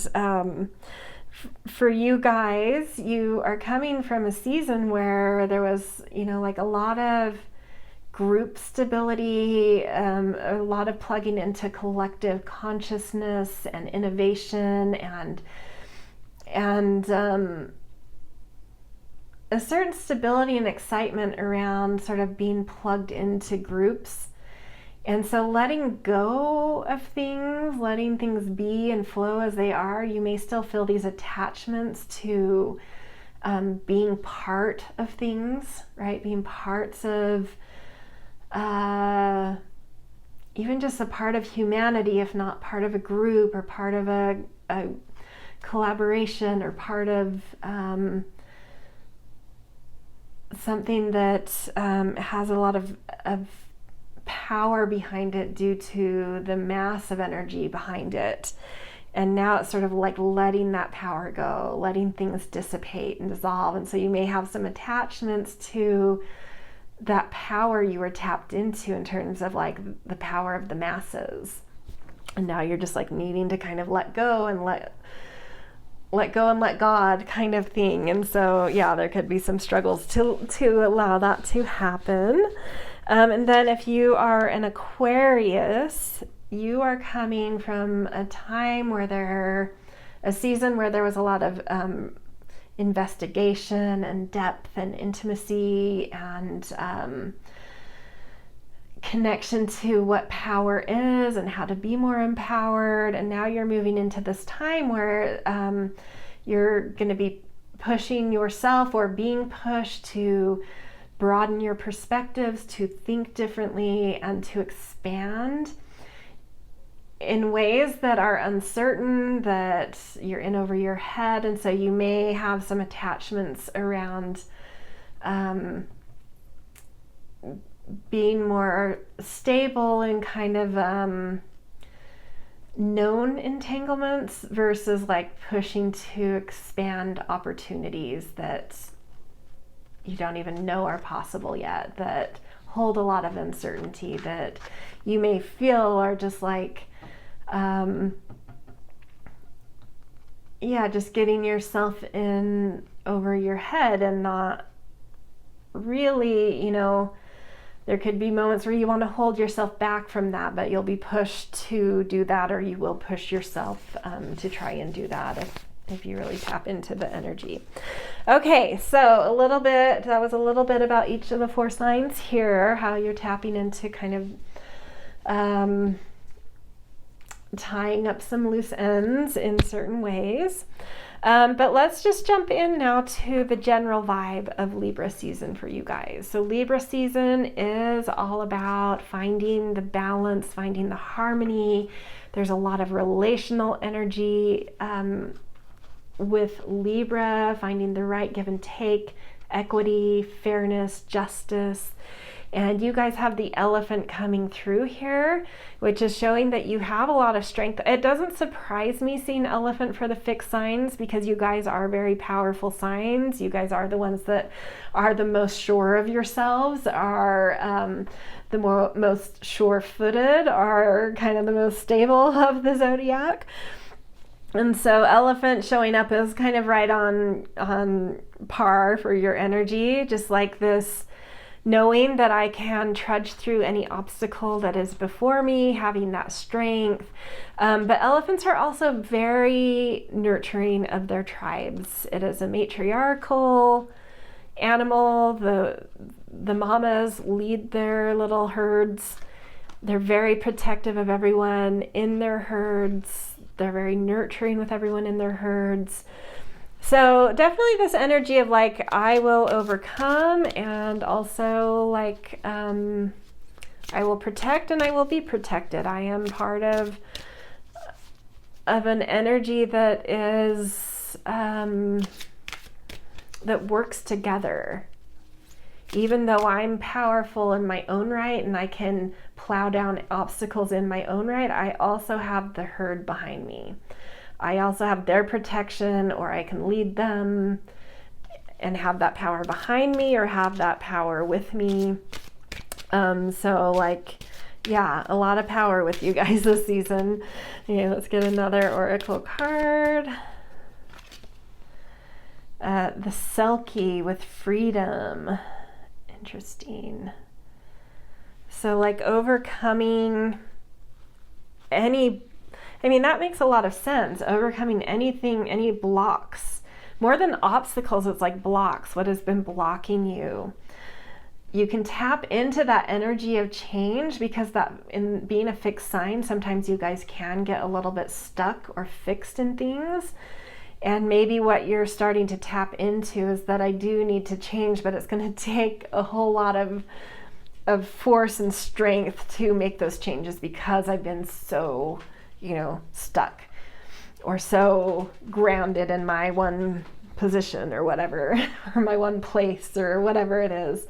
for you guys, you are coming from a season where there was, like a lot of group stability, a lot of plugging into collective consciousness and innovation, and a certain stability and excitement around sort of being plugged into groups. And so letting go of things, letting things be and flow as they are, you may still feel these attachments to being part of things, right? Being parts of even just a part of humanity, if not part of a group or part of a collaboration or part of something that has a lot of power behind it due to the mass of energy behind it. And now it's sort of like letting that power go, letting things dissipate and dissolve. And so you may have some attachments to that power you were tapped into in terms of like the power of the masses. And now you're just like needing to kind of let go and let go and let God kind of thing. And so, yeah, there could be some struggles to allow that to happen. And then if you are an Aquarius, you are coming from a time where a season where there was a lot of investigation and depth and intimacy and connection to what power is and how to be more empowered. And now you're moving into this time where you're going to be pushing yourself or being pushed to broaden your perspectives, to think differently, and to expand in ways that are uncertain, that you're in over your head. And so you may have some attachments around being more stable and kind of known entanglements versus like pushing to expand opportunities that you don't even know are possible yet, that hold a lot of uncertainty, that you may feel are just like, just getting yourself in over your head and not really, there could be moments where you want to hold yourself back from that, but you'll be pushed to do that, or you will push yourself to try and do that if you really tap into the energy. Okay, so that was a little bit about each of the 4 signs here, how you're tapping into kind of tying up some loose ends in certain ways. But let's just jump in now to the general vibe of Libra season for you guys. So Libra season is all about finding the balance, finding the harmony. There's a lot of relational energy with Libra, finding the right give and take, equity, fairness, justice. And you guys have the elephant coming through here, which is showing that you have a lot of strength. It doesn't surprise me seeing elephant for the fixed signs, because you guys are very powerful signs. You guys are the ones that are the most sure of yourselves, are the most sure-footed, are kind of the most stable of the zodiac. And so elephant showing up is kind of right on par for your energy, just like this knowing that I can trudge through any obstacle that is before me, having that strength. But elephants are also very nurturing of their tribes. It is a matriarchal animal. The mamas lead their little herds. They're very protective of everyone in their herds. They're very nurturing with everyone in their herds. So definitely this energy of like, I will overcome, and also like, I will protect and I will be protected. I am part of an energy that is, that works together. Even though I'm powerful in my own right and I can plow down obstacles in my own right, I also have the herd behind me. I also have their protection, or I can lead them and have that power behind me, or have that power with me. So like, yeah, a lot of power with you guys this season. Okay, let's get another oracle card. The Selkie with freedom. Interesting. So like overcoming that makes a lot of sense. Overcoming anything, any blocks. More than obstacles, it's like blocks. What has been blocking you? You can tap into that energy of change, because that, in being a fixed sign, sometimes you guys can get a little bit stuck or fixed in things. And maybe what you're starting to tap into is that I do need to change, but it's going to take a whole lot of force and strength to make those changes, because I've been so stuck or so grounded in my one position or whatever, or my one place or whatever it is.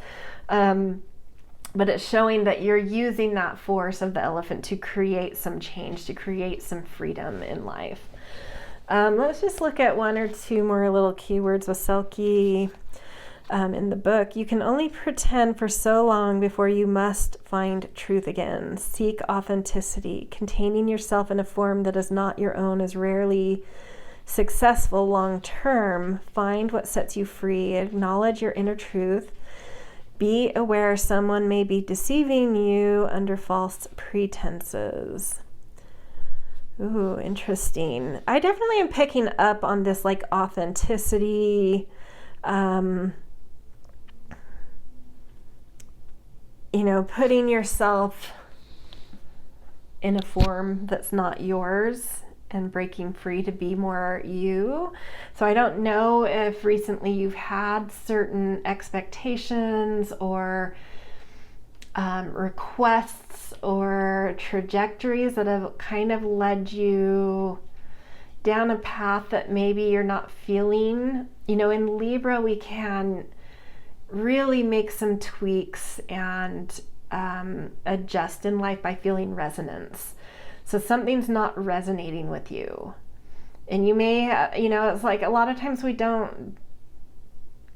But it's showing that you're using that force of the elephant to create some change, to create some freedom in life. Let's just look at 1 or 2 more little keywords with Selkie. In the book, you can only pretend for so long before you must find truth again. Seek authenticity. Containing yourself in a form that is not your own is rarely successful long term. Find what sets you free. Acknowledge your inner truth. Be aware someone may be deceiving you under false pretenses. Ooh, interesting. I definitely am picking up on this like authenticity. Putting yourself in a form that's not yours and breaking free to be more you. So I don't know if recently you've had certain expectations or requests or trajectories that have kind of led you down a path that maybe you're not feeling. In Libra, we can really make some tweaks and adjust in life by feeling resonance. So something's not resonating with you. And you may, it's like a lot of times we don't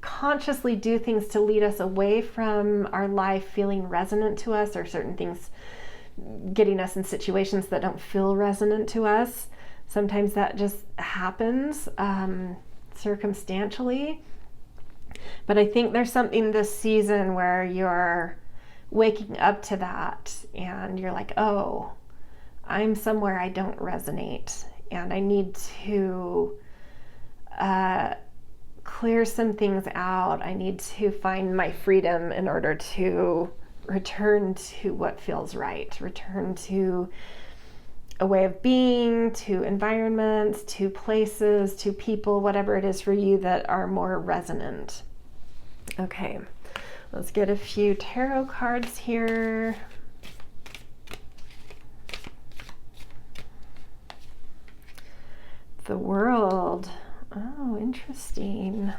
consciously do things to lead us away from our life feeling resonant to us, or certain things getting us in situations that don't feel resonant to us. Sometimes that just happens circumstantially. But I think there's something this season where you're waking up to that and you're like, oh, I'm somewhere I don't resonate, and I need to clear some things out. I need to find my freedom in order to return to what feels right, return to a way of being, to environments, to places, to people, whatever it is for you that are more resonant. Okay, let's get a few tarot cards here. The World. Oh, interesting.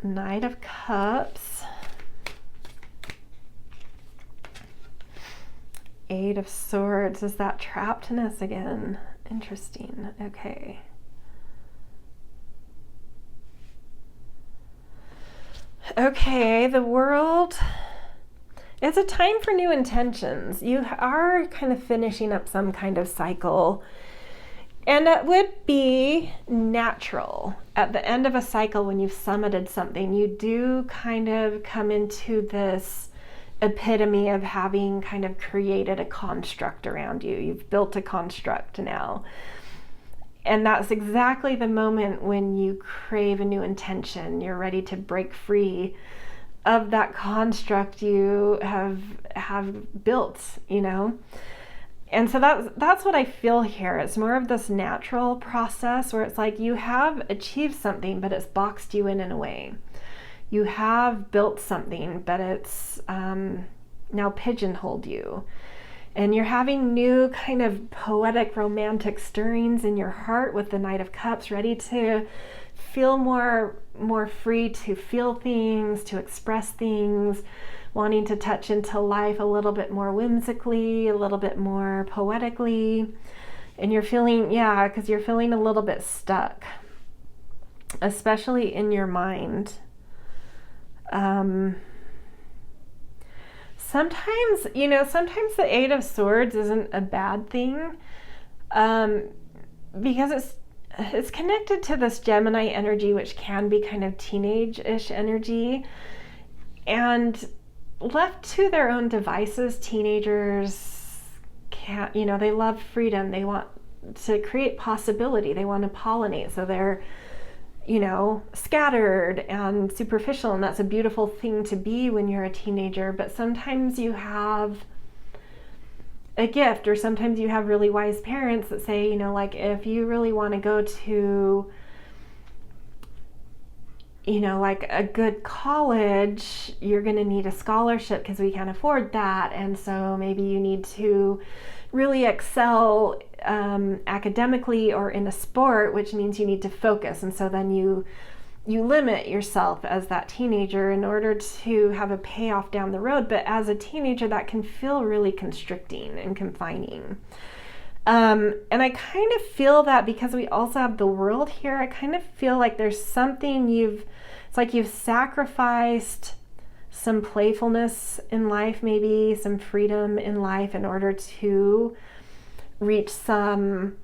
Knight of Cups. Eight of Swords. Is that trappedness again? Interesting. Okay. Okay, the World. It's a time for new intentions. You are kind of finishing up some kind of cycle. And it would be natural at the end of a cycle, when you've summited something, you do kind of come into this epitome of having kind of created a construct around you. You've built a construct now. And that's exactly the moment when you crave a new intention. You're ready to break free of that construct you have built, And so that's what I feel here. It's more of this natural process where it's like you have achieved something, but it's boxed you in a way. You have built something, but it's now pigeonholed you. And you're having new kind of poetic, romantic stirrings in your heart with the Knight of Cups, ready to feel more free to feel things, to express things, wanting to touch into life a little bit more whimsically, a little bit more poetically. And you're feeling, because you're feeling a little bit stuck, especially in your mind. Sometimes the Eight of Swords isn't a bad thing, because it's connected to this Gemini energy, which can be kind of teenage-ish energy. And left to their own devices, teenagers can't, they love freedom. They want to create possibility. They want to pollinate. So they're, scattered and superficial. And that's a beautiful thing to be when you're a teenager. But sometimes you have a gift, or sometimes you have really wise parents that say, if you really want to go to, a good college, you're going to need a scholarship because we can't afford that. And so maybe you need to really excel academically or in a sport, which means you need to focus. And so then you limit yourself as that teenager in order to have a payoff down the road. But as a teenager, that can feel really constricting and confining. And I kind of feel that because we also have the World here, I kind of feel like there's something it's like you've sacrificed some playfulness in life, maybe some freedom in life in order to reach some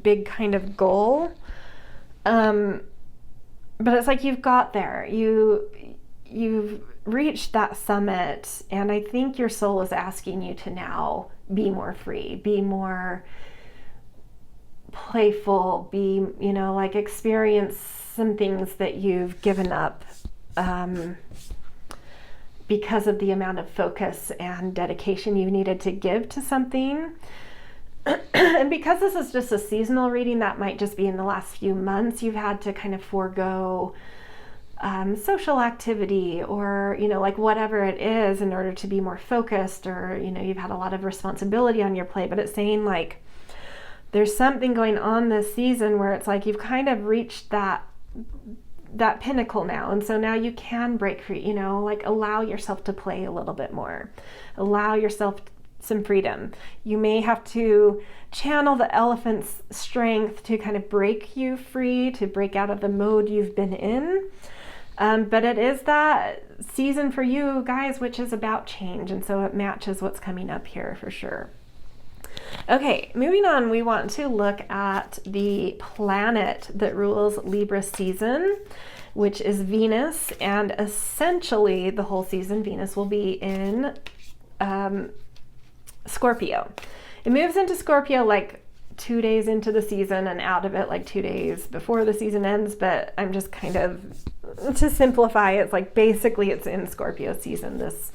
big kind of goal. But it's like you've got there. You've reached that summit, and I think your soul is asking you to now be more free, be more playful, be, experience some things that you've given up because of the amount of focus and dedication you needed to give to something. And because this is just a seasonal reading, that might just be in the last few months you've had to kind of forego social activity, or whatever it is, in order to be more focused, or you've had a lot of responsibility on your plate. But it's saying like there's something going on this season where it's like you've kind of reached that that pinnacle now. And so now you can break free, you know, like allow yourself to play a little bit more, allow yourself some freedom. You may have to channel the elephant's strength to kind of break you free, to break out of the mode you've been in. But it is that season for you guys, which is about change. And so it matches what's coming up here for sure. Okay, moving on, we want to look at the planet that rules Libra season, which is Venus. And essentially the whole season, Venus will be in Scorpio. It moves into Scorpio like 2 days into the season and out of it like 2 days before the season ends, but I'm just kind of, to simplify, it's like basically it's in Scorpio season this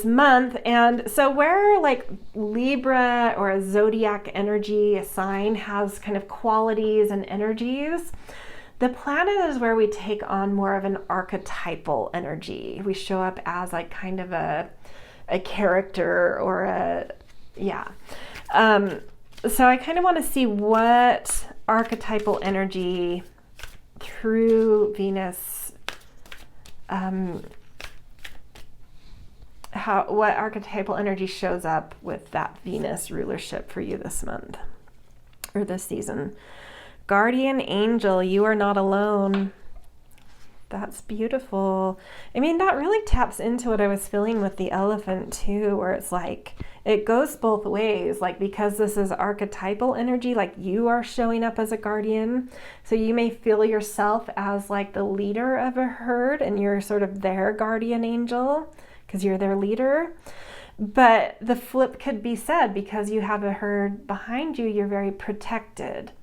month. And so where like Libra or a zodiac energy, a sign, has kind of qualities and energies, the planet is where we take on more of an archetypal energy. We show up as like kind of a character or so I kind of want to see what archetypal energy through Venus, what archetypal energy shows up with that Venus rulership for you this month or this season. Guardian angel, you are not alone. That's beautiful. I mean, that really taps into what I was feeling with the elephant too, where it's like, it goes both ways. Like, because this is archetypal energy, like you are showing up as a guardian. So you may feel yourself as like the leader of a herd and you're sort of their guardian angel because you're their leader. But the flip could be said, because you have a herd behind you, you're very protected.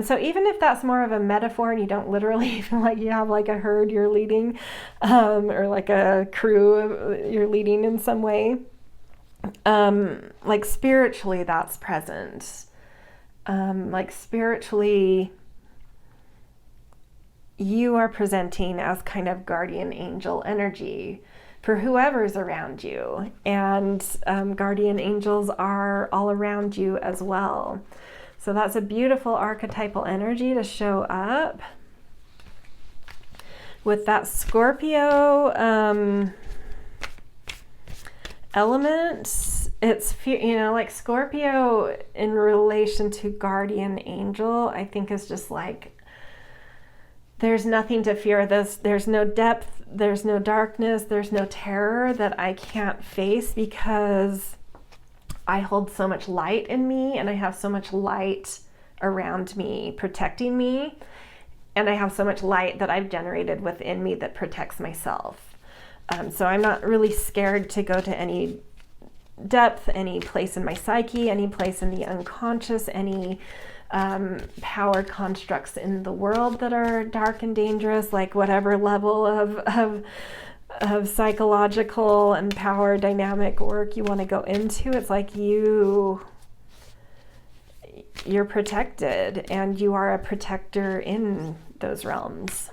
So even if that's more of a metaphor and you don't literally feel like you have like a herd you're leading, or like a crew you're leading in some way, like spiritually that's present. Like spiritually you are presenting as kind of guardian angel energy for whoever's around you. And guardian angels are all around you as well. So that's a beautiful archetypal energy to show up. With that Scorpio element, it's, you know, like Scorpio in relation to guardian angel, I think is just like, there's nothing to fear. There's no depth, there's no darkness, there's no terror that I can't face, because I hold so much light in me and I have so much light around me protecting me, and I have so much light that I've generated within me that protects myself. So I'm not really scared to go to any depth, any place in my psyche, any place in the unconscious, any power constructs in the world that are dark and dangerous, like whatever level of psychological and power dynamic work you want to go into. It's like you're protected and you are a protector in those realms.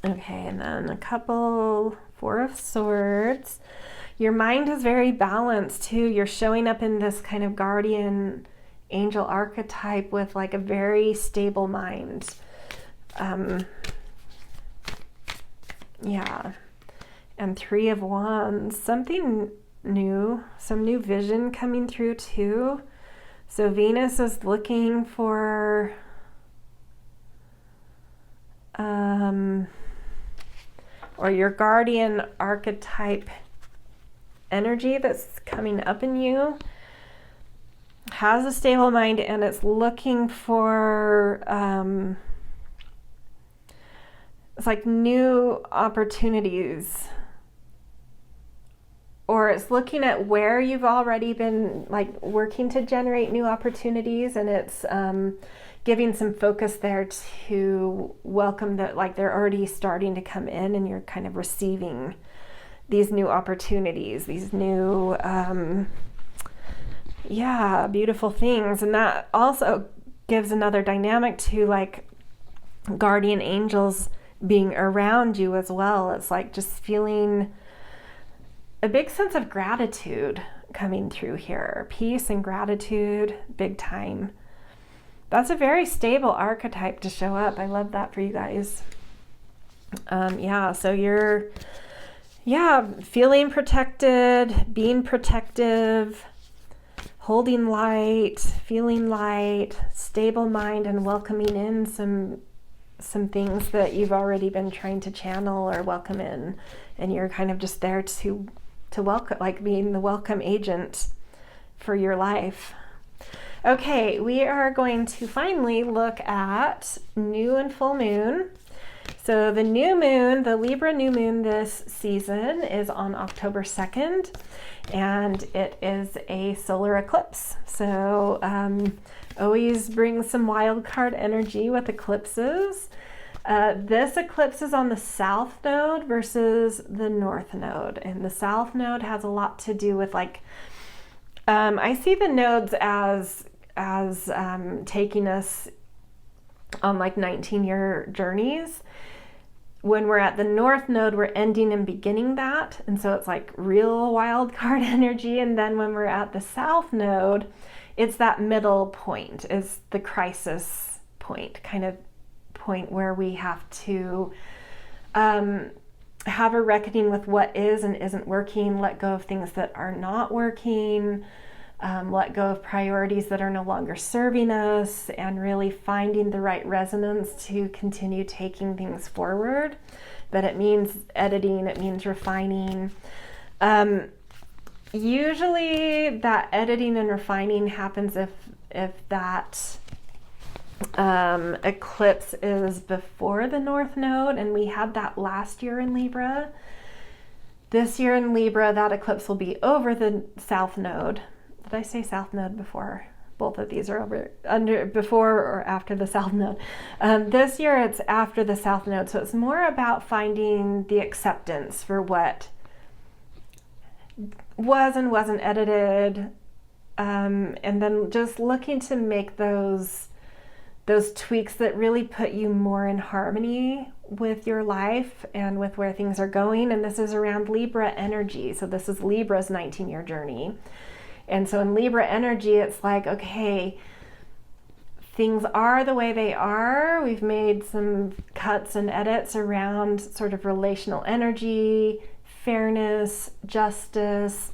Okay, and then a couple, 4 of Swords. Your mind is very balanced too. You're showing up in this kind of guardian angel archetype with like a very stable mind. Yeah. And 3 of Wands, something new, some new vision coming through too. So Venus is looking for or your guardian archetype energy that's coming up in you has a stable mind, and it's looking for it's like new opportunities, or it's looking at where you've already been like working to generate new opportunities, and it's giving some focus there to welcome that, like they're already starting to come in and you're kind of receiving these new opportunities, these new beautiful things. And that also gives another dynamic to like guardian angels being around you as well. It's like just feeling a big sense of gratitude coming through here. Peace and gratitude, big time. That's a very stable archetype to show up. I love that for you guys. So you're, feeling protected, being protective, holding light, feeling light, stable mind, and welcoming in some things that you've already been trying to channel or welcome in, and you're kind of just there to welcome, like being the welcome agent for your life. Okay, we are going to finally look at new and full moon. So the new moon, the Libra new moon this season is on October 2nd, and it is a solar eclipse. So always brings some wild card energy with eclipses. This eclipse is on the south node versus the north node, and the south node has a lot to do with I see the nodes as taking us on 19-year journeys. When we're at the north node, we're ending and beginning that, and so it's real wild card energy. And then when we're at the south node, it's that middle point, is the crisis point, kind of point where we have to have a reckoning with what is and isn't working, let go of things that are not working, let go of priorities that are no longer serving us, and really finding the right resonance to continue taking things forward. But it means editing, it means refining. Usually that editing and refining happens if that eclipse is before the north node, and we had that last year in Libra. This year in Libra, that eclipse will be over the south node. Did I say south node before? Both of these are before or after the south node. This year it's after the south node, so it's more about finding the acceptance for what was and wasn't edited, and then just looking to make those tweaks that really put you more in harmony with your life and with where things are going. And this is around Libra energy, so this is Libra's 19-year journey. And so in Libra energy, it's okay, things are the way they are. We've made some cuts and edits around sort of relational energy, fairness, justice.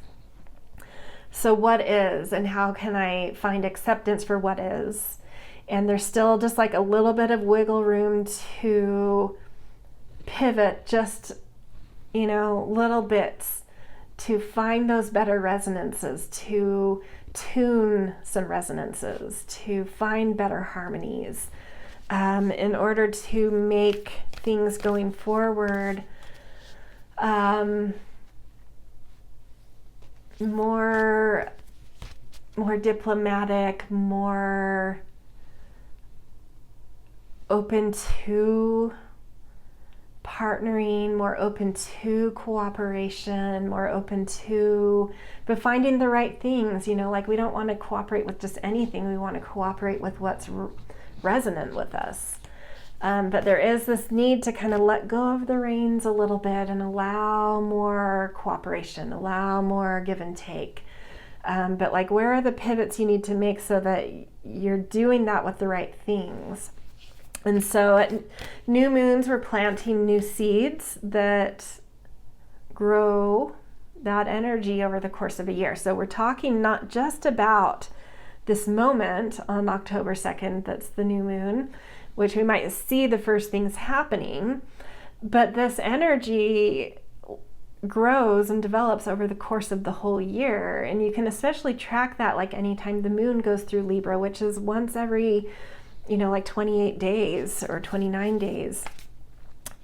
So what is, and how can I find acceptance for what is? And there's still just a little bit of wiggle room to pivot, just, little bits, to find those better resonances, to tune some resonances, to find better harmonies, in order to make things going forward more diplomatic, more open to partnering, more open to cooperation, more open to, but finding the right things. We don't want to cooperate with just anything. We want to cooperate with what's resonant with us. But there is this need to kind of let go of the reins a little bit and allow more cooperation, allow more give and take. But where are the pivots you need to make so that you're doing that with the right things? And so at new moons, we're planting new seeds that grow that energy over the course of a year. So we're talking not just about this moment on October 2nd, that's the new moon, which we might see the first things happening, but this energy grows and develops over the course of the whole year. And you can especially track that anytime the moon goes through Libra, which is once every 28 days or 29 days.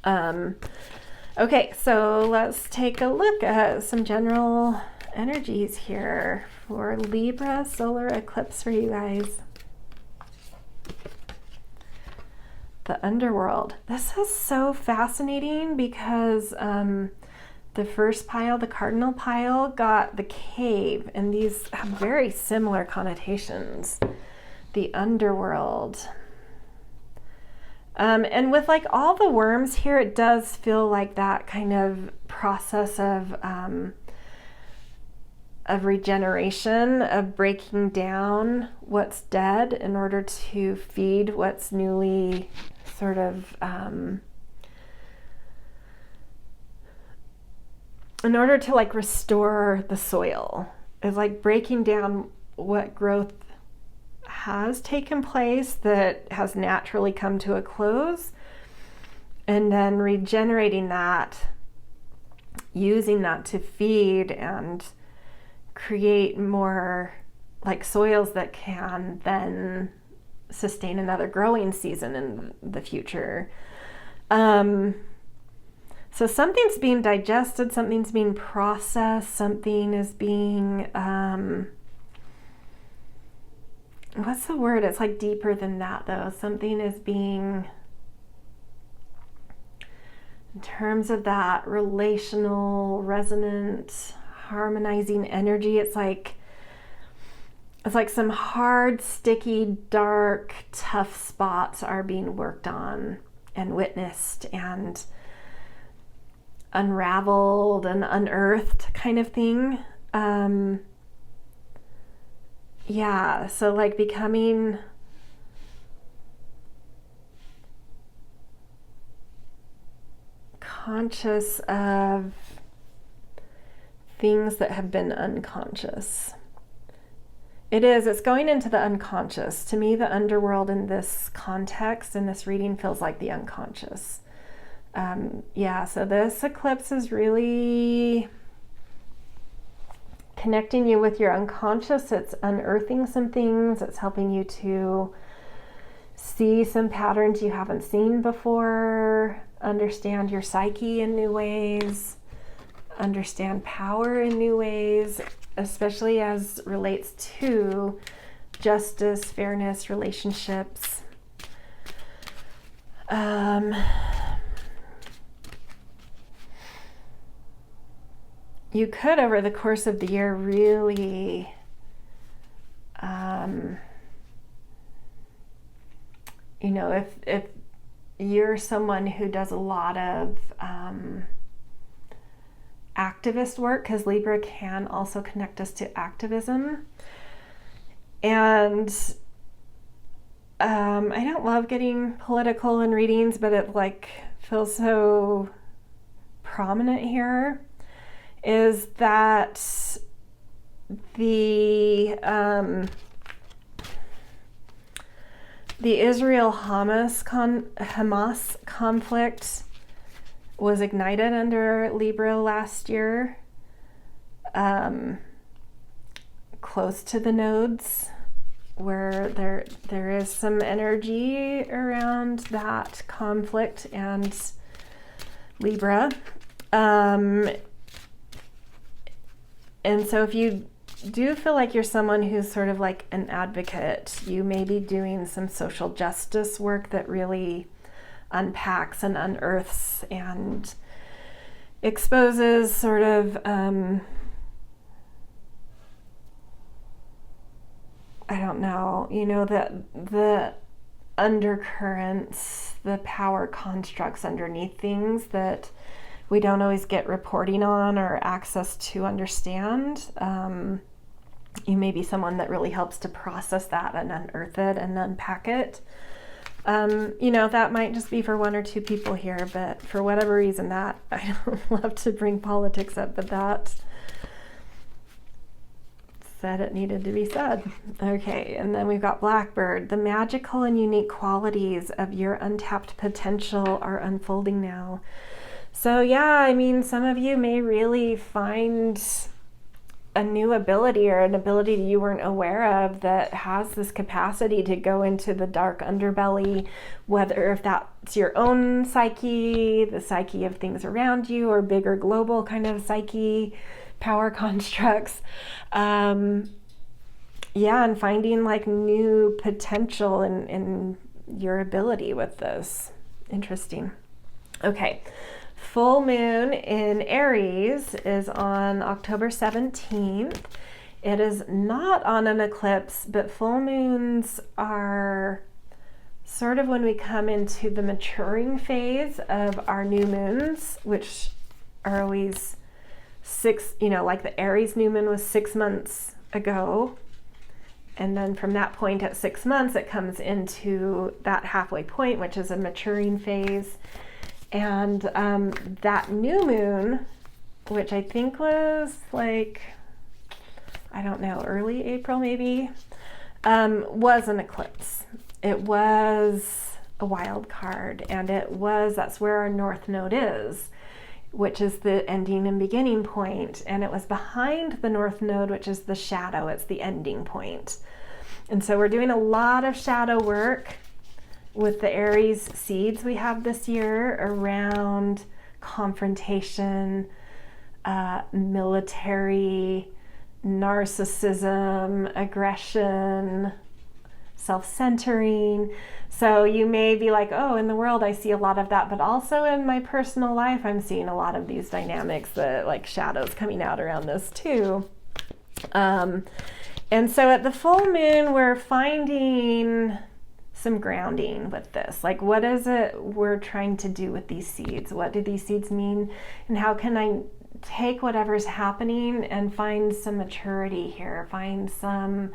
Okay, so let's take a look at some general energies here for Libra solar eclipse for you guys. The underworld. This is so fascinating because the first pile, the cardinal pile, got the cave, and these have very similar connotations. The underworld. And with all the worms here, it does feel like that kind of process of of regeneration, of breaking down what's dead in order to feed what's newly sort of, in order to like restore the soil. It's like breaking down what growth has taken place that has naturally come to a close, and then regenerating that, using that to feed and create more like soils that can then sustain another growing season in the future. So something's being digested, something's being processed, something is being, what's the word? It's like deeper than that though. Something is being, in terms of that relational, resonant, harmonizing energy, it's like some hard, sticky, dark, tough spots are being worked on and witnessed and unraveled and unearthed kind of thing. Yeah, so like becoming conscious of things that have been unconscious. It's going into the unconscious. To me, the underworld in this context, in this reading, feels like the unconscious. Yeah, so this eclipse is really connecting you with your unconscious. It's unearthing some things. It's helping you to see some patterns you haven't seen before, understand your psyche in new ways, understand power in new ways, especially as relates to justice, fairness, relationships. You could, over the course of the year, really if you're someone who does a lot of activist work, because Libra can also connect us to activism. And I don't love getting political in readings, but it like feels so prominent here, is that the Israel-Hamas conflict was ignited under Libra last year, close to the nodes, where there is some energy around that conflict and Libra. And so if you do feel like you're someone who's sort of like an advocate, you may be doing some social justice work that really unpacks and unearths and exposes sort of, I don't know, the undercurrents, the power constructs underneath things that we don't always get reporting on or access to understand. You may be someone that really helps to process that and unearth it and unpack it. That might just be for one or two people here, but for whatever reason, that I don't love to bring politics up, but that said it needed to be said. Okay, and then we've got Blackbird. The magical and unique qualities of your untapped potential are unfolding now. So yeah, some of you may really find a new ability or an ability you weren't aware of that has this capacity to go into the dark underbelly, whether if that's your own psyche, the psyche of things around you, or bigger global kind of psyche, power constructs. And finding like new potential in your ability with this. Interesting. Okay. Full moon in Aries is on October 17th. It is not on an eclipse, but full moons are sort of when we come into the maturing phase of our new moons, which are always like the Aries new moon was 6 months ago. And then from that point at 6 months, it comes into that halfway point, which is a maturing phase. And that new moon, which I think was like, I don't know, early April maybe, was an eclipse. It was a wild card, and that's where our North Node is, which is the ending and beginning point, and it was behind the North Node, which is the shadow. It's the ending point. And so we're doing a lot of shadow work with the Aries seeds we have this year around confrontation, military, narcissism, aggression, self-centering. So you may be like, oh, in the world I see a lot of that, but also in my personal life I'm seeing a lot of these dynamics, that like shadows coming out around this too. And so at the full moon we're finding some grounding with this. Like, what is it we're trying to do with these seeds? What do these seeds mean? And how can I take whatever's happening and find some maturity here, find some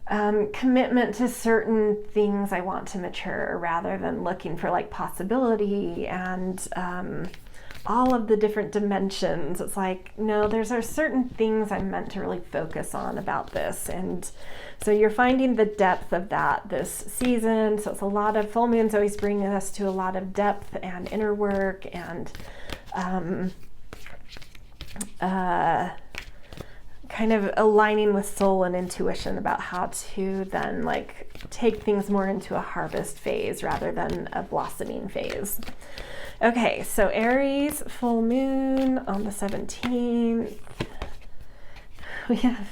commitment to certain things I want to mature, rather than looking for like possibility and all of the different dimensions. It's like, no, there's certain things I'm meant to really focus on about this. And so you're finding the depth of that this season. So it's a lot of, full moons always bring us to a lot of depth and inner work, and kind of aligning with soul and intuition about how to then like take things more into a harvest phase rather than a blossoming phase. Okay, so Aries full moon on the 17th. We have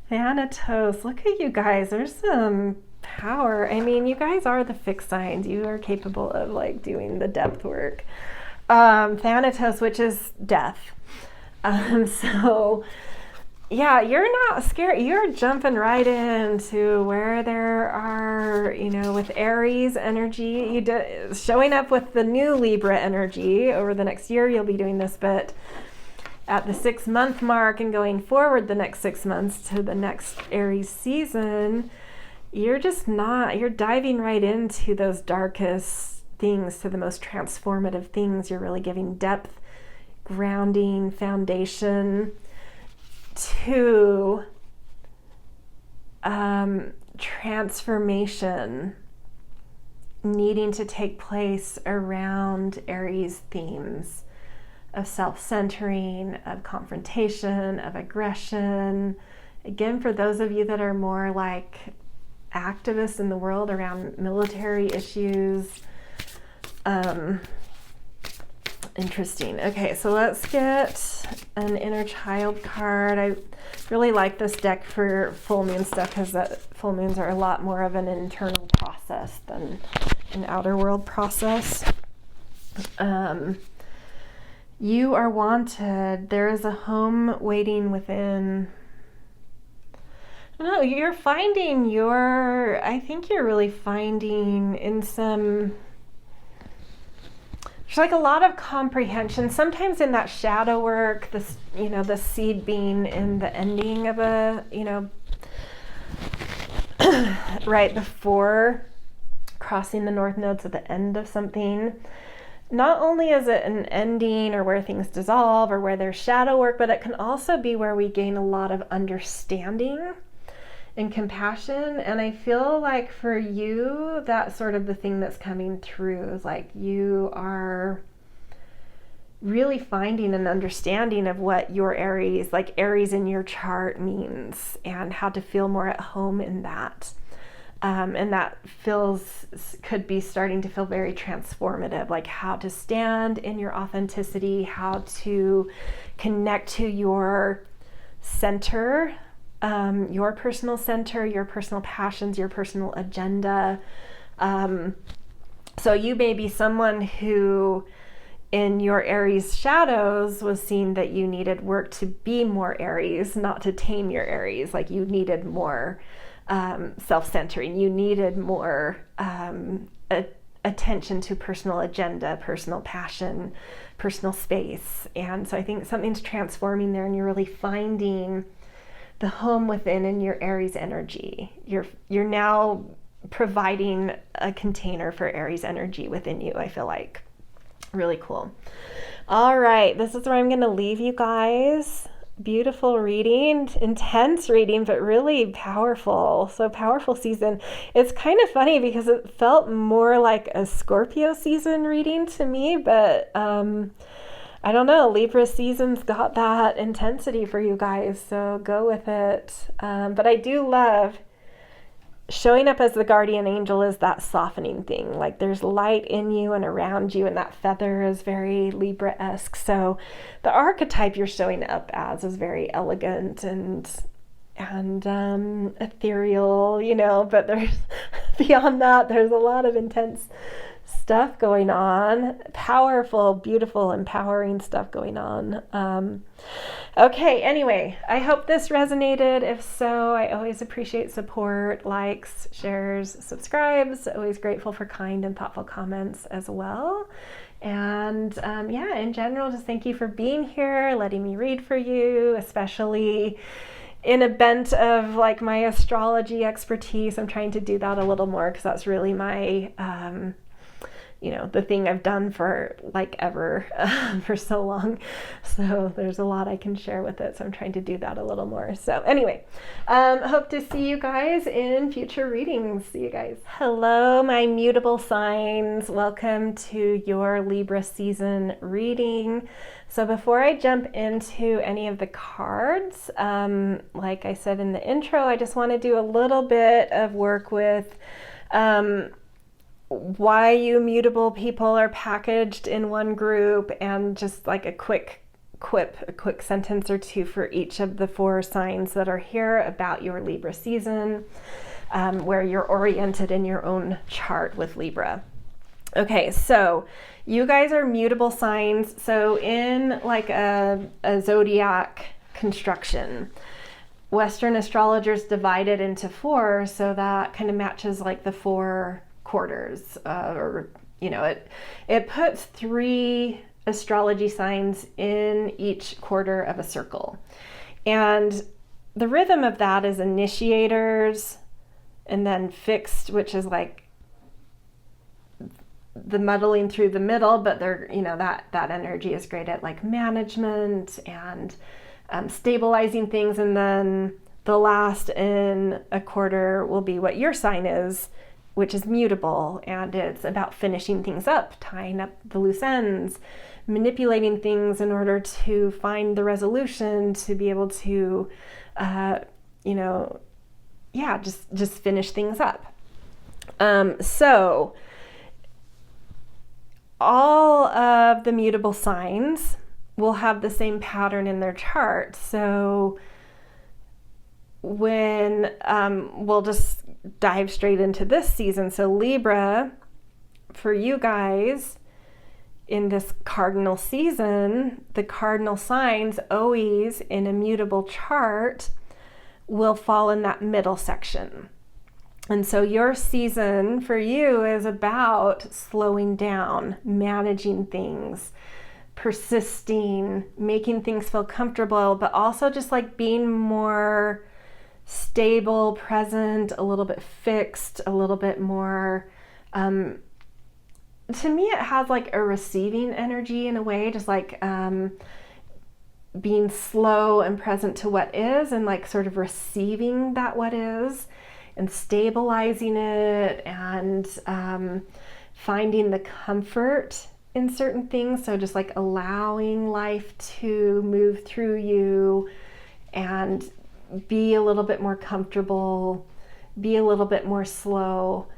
Thanatos. Look at you guys. There's some power. I mean, you guys are the fixed signs. You are capable of like doing the depth work. Thanatos, which is death. So yeah, you're not scared. You're jumping right into where there are, with Aries energy, showing up with the new Libra energy. Over the next year, you'll be doing this, but at the 6 month mark and going forward the next 6 months to the next Aries season, you're diving right into those darkest things, to the most transformative things. You're really giving depth, grounding, foundation to transformation needing to take place around Aries themes of self-centering, of confrontation, of aggression. Again, for those of you that are more like activists in the world around military issues. Interesting. Okay, so let's get an inner child card. I really like this deck for full moon stuff, because full moons are a lot more of an internal process than an outer world process. You are wanted. There is a home waiting within. No, you're finding I think you're really finding in some, there's like a lot of comprehension. Sometimes in that shadow work, this, the seed being in the ending of a, right before crossing the North Node to the end of something. Not only is it an ending or where things dissolve or where there's shadow work, but it can also be where we gain a lot of understanding and compassion. And I feel like for you, that's sort of the thing that's coming through, is like you are really finding an understanding of what your Aries, like Aries in your chart, means, and how to feel more at home in that. And that could be starting to feel very transformative, like how to stand in your authenticity, how to connect to your center, your personal center, your personal passions, your personal agenda. So you may be someone who in your Aries shadows was seeing that you needed work to be more Aries, not to tame your Aries. Like you needed more self-centering. You needed more attention to personal agenda, personal passion, personal space. And so I think something's transforming there, and you're really finding the home within in your Aries energy. You're now providing a container for Aries energy within you, I feel like. Really cool. All right, this is where I'm going to leave you guys. Beautiful reading, intense reading, but really powerful. So powerful season. It's kind of funny because it felt more like a Scorpio season reading to me, but I don't know, Libra season's got that intensity for you guys, so go with it. But I do love showing up as the guardian angel is that softening thing. Like there's light in you and around you, and that feather is very Libra-esque. So the archetype you're showing up as is very elegant and ethereal, you know, but there's beyond that, there's a lot of intense stuff going on. Powerful, beautiful, empowering stuff going on. Okay, anyway, I hope this resonated. If so, I always appreciate support, likes, shares, subscribes. Always grateful for kind and thoughtful comments as well. And yeah, in general, just thank you for being here, letting me read for you, especially in a bent of like my astrology expertise. I'm trying to do that a little more because that's really my you know, the thing I've done for like ever, for so long. So there's a lot I can share with it. So I'm trying to do that a little more. So anyway, hope to see you guys in future readings. See you guys. Hello, my mutable signs. Welcome to your Libra season reading. So before I jump into any of the cards, like I said in the intro, I just want to do a little bit of work with, why you mutable people are packaged in one group, and just like a quick sentence or two for each of the 4 signs that are here about your Libra season, where you're oriented in your own chart with Libra. Okay, so you guys are mutable signs. So in like a zodiac construction, Western astrologers divide it into 4, so that kind of matches like the 4 quarters, or you know, it puts 3 astrology signs in each quarter of a circle, and the rhythm of that is initiators, and then fixed, which is like the muddling through the middle, but they're, you know, that energy is great at like management and stabilizing things, and then the last in a quarter will be what your sign is, which is mutable, and it's about finishing things up, tying up the loose ends, manipulating things in order to find the resolution, to be able to, you know, yeah, just finish things up. So all of the mutable signs will have the same pattern in their chart. So when we'll just dive straight into this season. So Libra, for you guys in this cardinal season, the cardinal signs always in a mutable chart will fall in that middle section. And so your season for you is about slowing down, managing things, persisting, making things feel comfortable, but also just like being more stable, present, a little bit fixed, a little bit more, to me it has like a receiving energy in a way, just like being slow and present to what is, and like sort of receiving that what is and stabilizing it, and finding the comfort in certain things. So just like allowing life to move through you and be a little bit more comfortable, be a little bit more slow.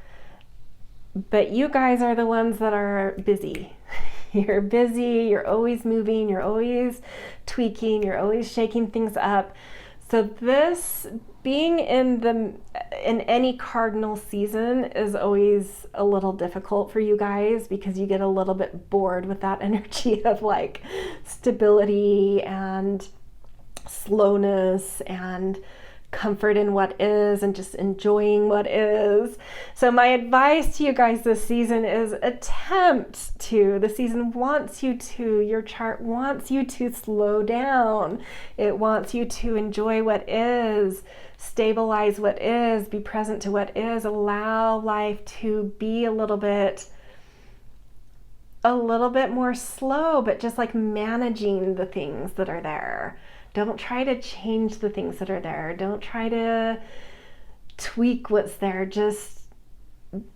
But you guys are the ones that are busy. You're busy, you're always moving, you're always tweaking, you're always shaking things up. So this being in any cardinal season is always a little difficult for you guys, because you get a little bit bored with that energy of like stability and slowness and comfort in what is and just enjoying what is. So my advice to you guys this season is attempt to. The season wants you to. Your chart wants you to slow down. It wants you to enjoy what is, stabilize what is, be present to what is, allow life to be a little bit more slow, but just like managing the things that are there. Don't try to change the things that are there. Don't try to tweak what's there. Just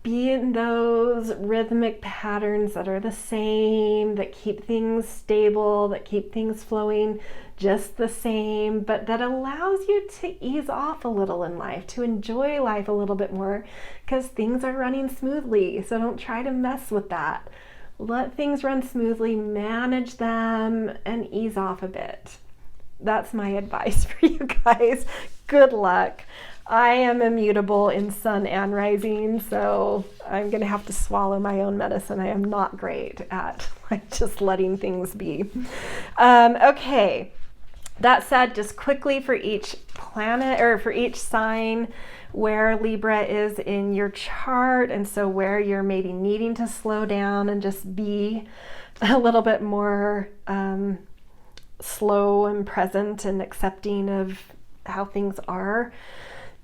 be in those rhythmic patterns that are the same, that keep things stable, that keep things flowing just the same, but that allows you to ease off a little in life, to enjoy life a little bit more, because things are running smoothly. So don't try to mess with that. Let things run smoothly, manage them, and ease off a bit. That's my advice for you guys. Good luck. I am immutable in sun and rising, so I'm going to have to swallow my own medicine. I am not great at just letting things be. Okay. That said, just quickly for each planet or for each sign where Libra is in your chart, and so where you're maybe needing to slow down and just be a little bit more slow and present and accepting of how things are.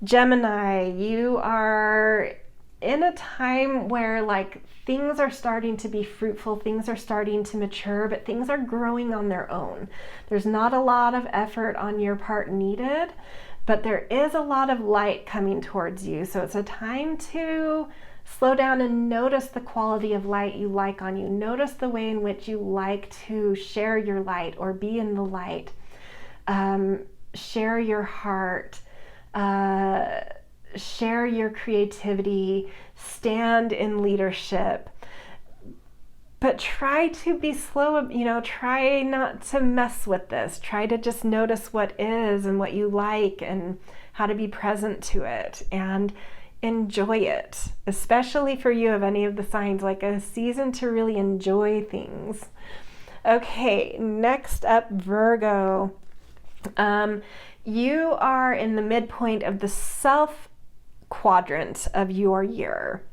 Gemini, you are in a time where like things are starting to be fruitful, things are starting to mature, but things are growing on their own. There's not a lot of effort on your part needed, but there is a lot of light coming towards you. So it's a time to slow down and notice the quality of light you like on you. Notice the way in which you like to share your light or be in the light. Share your heart. Share your creativity. Stand in leadership. But try to be slow, try not to mess with this. Try to just notice what is and what you like and how to be present to it. And enjoy it, especially for you of any of the signs, like a season to really enjoy things. Okay, next up, Virgo. You are in the midpoint of the self quadrant of your year.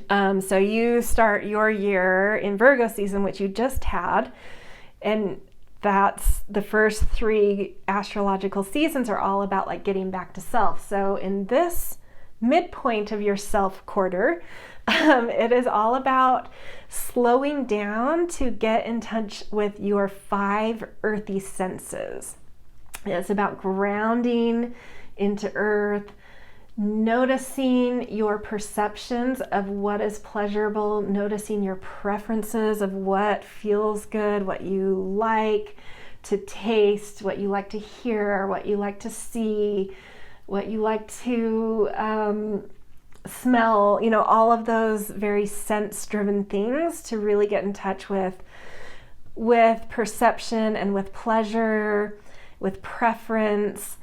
So you start your year in Virgo season, which you just had, and that's the first 3 astrological seasons are all about like getting back to self. So in this midpoint of your self quarter, it is all about slowing down to get in touch with your 5 earthy senses. It's about grounding into earth, noticing your perceptions of what is pleasurable, noticing your preferences of what feels good, what you like to taste, what you like to hear, what you like to see, what you like to smell, all of those very sense-driven things to really get in touch with perception and with pleasure, with preference.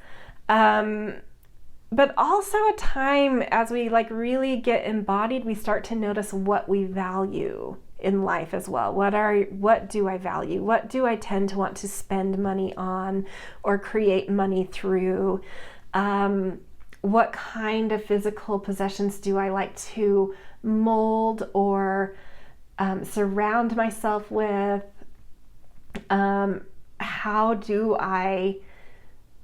But also a time as we really get embodied, we start to notice what we value in life as well. What do I value? What do I tend to want to spend money on or create money through? What kind of physical possessions do I like to mold or surround myself with? How do I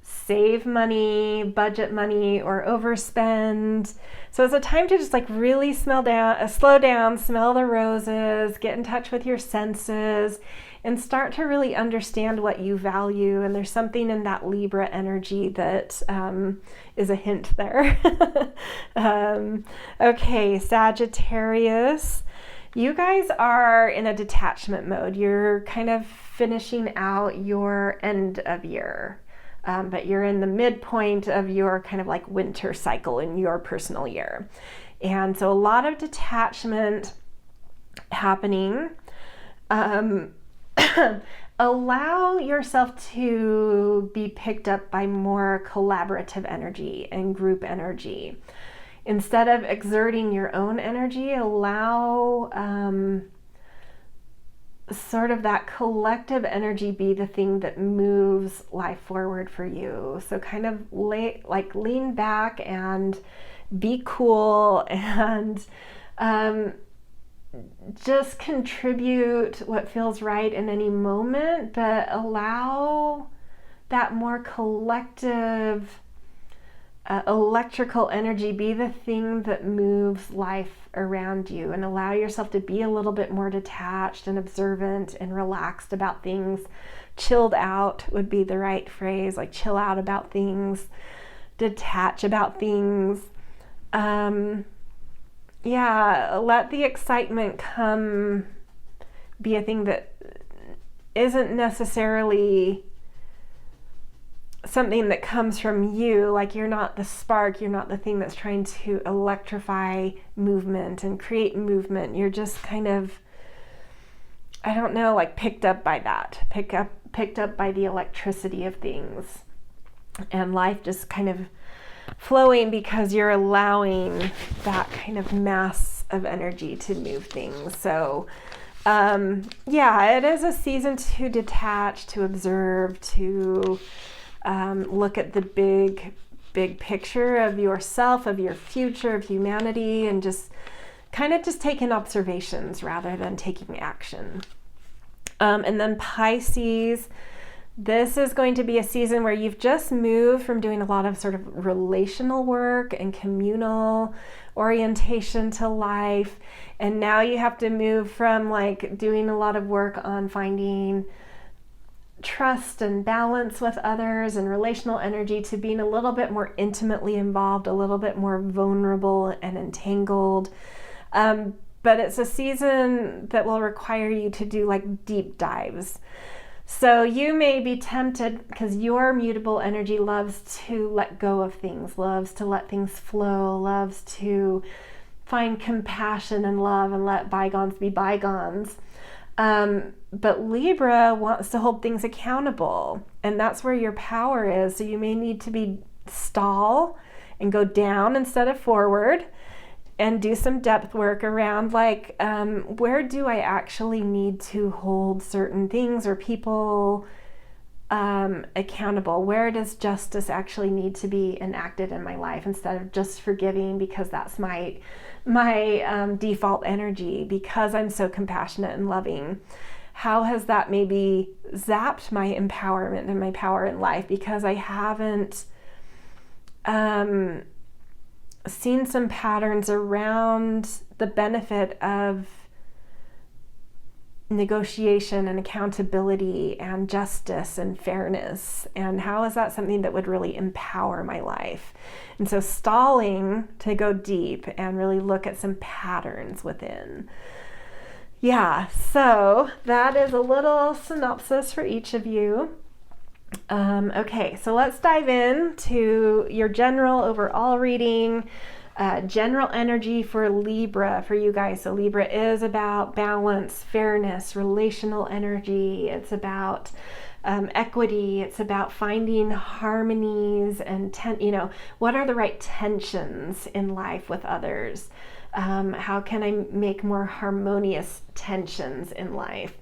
save money, budget money, or overspend? So it's a time to just really slow down, smell the roses, get in touch with your senses, and start to really understand what you value. And there's something in that Libra energy that is a hint there. Okay, Sagittarius. You guys are in a detachment mode. You're kind of finishing out your end of year. But you're in the midpoint of your kind of winter cycle in your personal year. And so a lot of detachment happening. Allow yourself to be picked up by more collaborative energy and group energy. Instead of exerting your own energy, allow sort of that collective energy be the thing that moves life forward for you. So kind of lean back and be cool and just contribute what feels right in any moment, but allow that more collective electrical energy be the thing that moves life around you, and allow yourself to be a little bit more detached and observant and relaxed about things. Chilled out would be the right phrase, like chill out about things, detach about things. Let the excitement come be a thing that isn't necessarily something that comes from you. Like, you're not the spark, you're not the thing that's trying to electrify movement and create movement. You're just kind of, I don't know, like picked up by that, picked up by the electricity of things, and life just kind of flowing because you're allowing that kind of mass of energy to move things. So it is a season to detach, to observe, to look at the big picture of yourself, of your future, of humanity, and just taking observations rather than taking action. And then Pisces, this is going to be a season where you've just moved from doing a lot of sort of relational work and communal orientation to life, and now you have to move from like doing a lot of work on finding trust and balance with others and relational energy to being a little bit more intimately involved, a little bit more vulnerable and entangled. But it's a season that will require you to do like deep dives. So you may be tempted, because your mutable energy loves to let go of things, loves to let things flow, loves to find compassion and love and let bygones be bygones. But Libra wants to hold things accountable, and that's where your power is. So you may need to stall and go down instead of forward, and do some depth work around like, where do I actually need to hold certain things or people accountable? Where does justice actually need to be enacted in my life, instead of just forgiving because that's my default energy, because I'm so compassionate and loving? How has that maybe zapped my empowerment and my power in life because I haven't seen some patterns around the benefit of negotiation and accountability and justice and fairness? And how is that something that would really empower my life? And so stalling to go deep and really look at some patterns within. Yeah, so that is a little synopsis for each of you. Okay, so let's dive into your general overall reading, general energy for Libra for you guys. So Libra is about balance, fairness, relational energy. It's about equity. It's about finding harmonies and what are the right tensions in life with others? How can I make more harmonious tensions in life?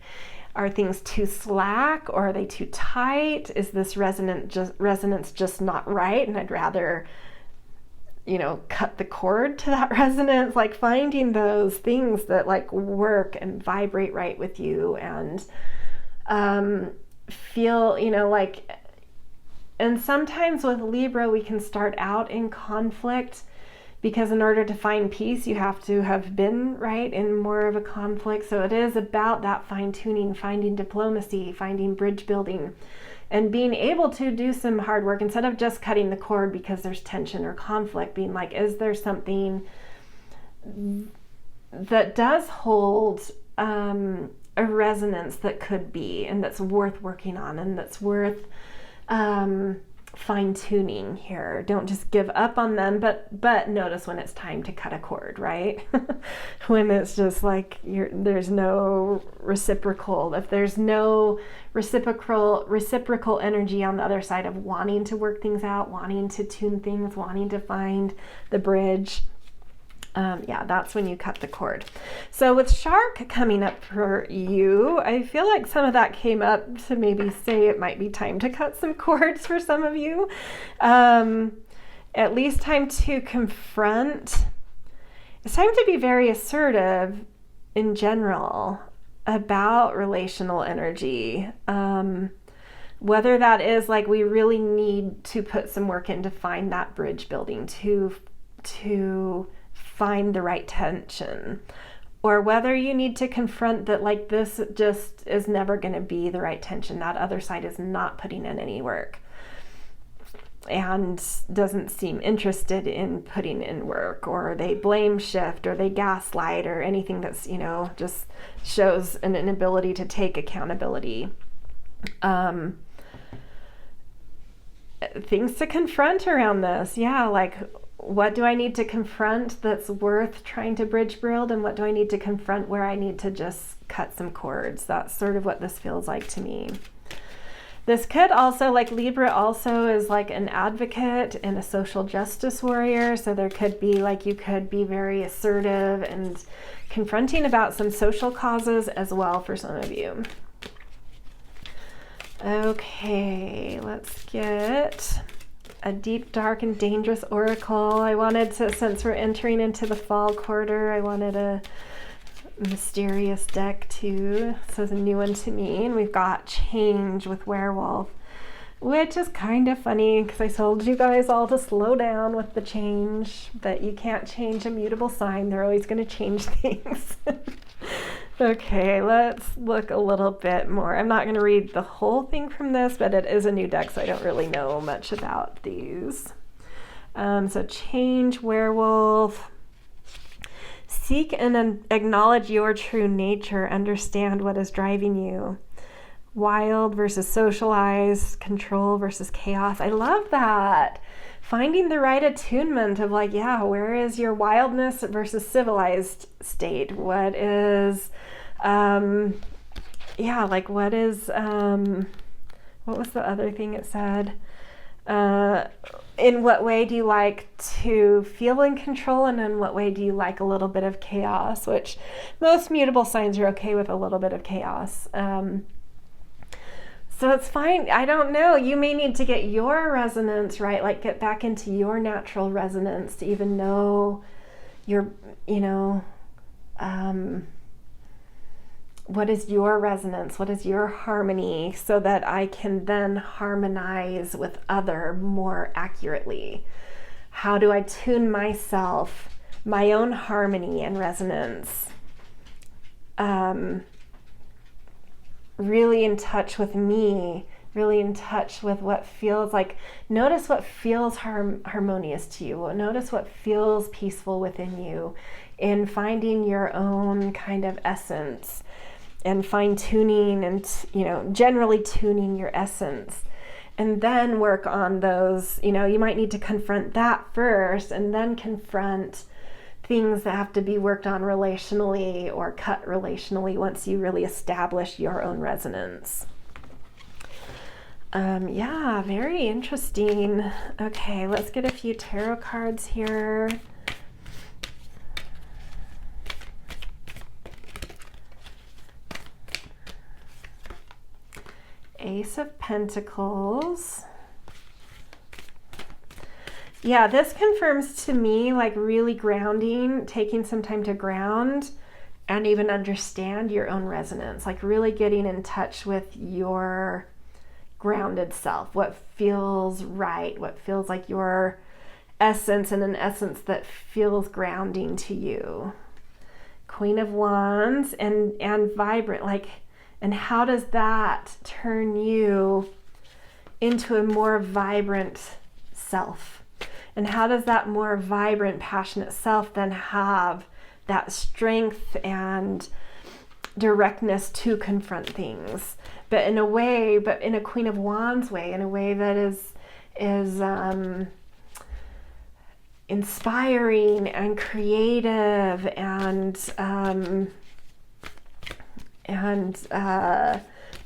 Are things too slack, or are they too tight? Is this resonance just not right, and I'd rather, cut the cord to that resonance? Like finding those things that like work and vibrate right with you, and feel, and sometimes with Libra we can start out in conflict, because in order to find peace, you have to have been right in more of a conflict. So it is about that fine-tuning, finding diplomacy, finding bridge building, and being able to do some hard work instead of just cutting the cord because there's tension or conflict. Being like, is there something that does hold a resonance that could be, and that's worth working on, and that's worth fine-tuning here? Don't just give up on them, but notice when it's time to cut a cord, right? When it's just like there's no reciprocal, if there's no reciprocal energy on the other side of wanting to work things out, wanting to tune things, wanting to find the bridge, Yeah, that's when you cut the cord. So with Shark coming up for you, I feel like some of that came up to maybe say it might be time to cut some cords for some of you. At least time to confront. It's time to be very assertive in general about relational energy. Whether that is like we really need to put some work in to find that bridge building, to find the right tension, or whether you need to confront that like this just is never going to be the right tension. That other side is not putting in any work and doesn't seem interested in putting in work, or they blame shift, or they gaslight, or anything that's, just shows an inability to take accountability. Things to confront around this. Yeah, like what do I need to confront that's worth trying to bridge build, and what do I need to confront where I need to just cut some cords? That's sort of what this feels like to me. This could also, like Libra also is like an advocate and a social justice warrior. So there could be like, you could be very assertive and confronting about some social causes as well for some of you. Okay, let's get a deep, dark, and dangerous oracle. I wanted to, since we're entering into the fall quarter, I wanted a mysterious deck too. So it's a new one to me, and we've got change with werewolf, which is kind of funny because I told you guys all to slow down with the change, but you can't change a mutable sign. They're always going to change things. Okay, let's look a little bit more. I'm not going to read the whole thing from this, but it is a new deck, so I don't really know much about these. So change, werewolf. Seek and acknowledge your true nature. Understand what is driving you. Wild versus socialized. Control versus chaos. I love that. Finding the right attunement of like, yeah, where is your wildness versus civilized state? What is, what is, what was the other thing it said? In what way do you like to feel in control, and in what way do you like a little bit of chaos, which most mutable signs are okay with a little bit of chaos. So it's fine. I don't know. You may need to get your resonance right, like get back into your natural resonance to even know your, what is your resonance? What is your harmony, so that I can then harmonize with other more accurately? How do I tune myself, my own harmony and resonance? Really in touch with me, really in touch with what feels like, notice what feels harmonious to you. Notice what feels peaceful within you, in finding your own kind of essence, and fine tuning and, generally tuning your essence, and then work on those. You might need to confront that first, and then confront things that have to be worked on relationally or cut relationally once you really establish your own resonance. Yeah, very interesting. Okay, let's get a few tarot cards here. Ace of Pentacles. Yeah, this confirms to me like really grounding, taking some time to ground and even understand your own resonance, like really getting in touch with your grounded self, what feels right, what feels like your essence, and an essence that feels grounding to you. Queen of Wands and vibrant, like, and how does that turn you into a more vibrant self? And how does that more vibrant, passionate self then have that strength and directness to confront things? But in a Queen of Wands way, in a way that is inspiring and creative and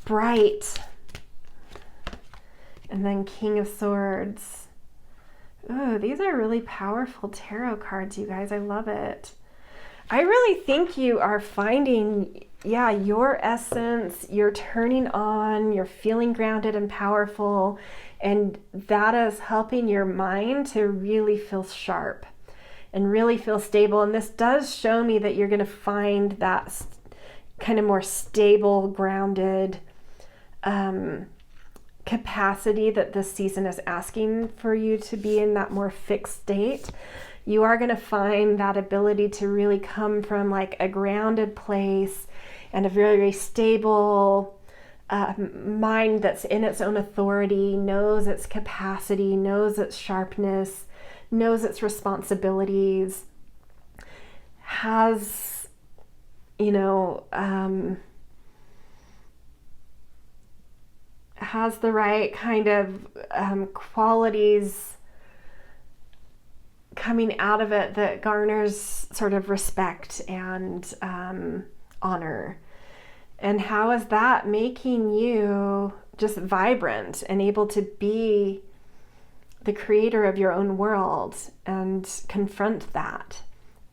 bright. And then King of Swords. Oh, these are really powerful tarot cards, you guys. I love it. I really think you are finding, your essence. You're turning on, you're feeling grounded and powerful, and that is helping your mind to really feel sharp and really feel stable. And this does show me that you're going to find that kind of more stable, grounded capacity that this season is asking for you to be in, that more fixed state. You are going to find that ability to really come from like a grounded place and a very, very stable mind that's in its own authority, knows its capacity, knows its sharpness, knows its responsibilities, has, has the right kind of qualities coming out of it that garners sort of respect and honor. And how is that making you just vibrant and able to be the creator of your own world and confront that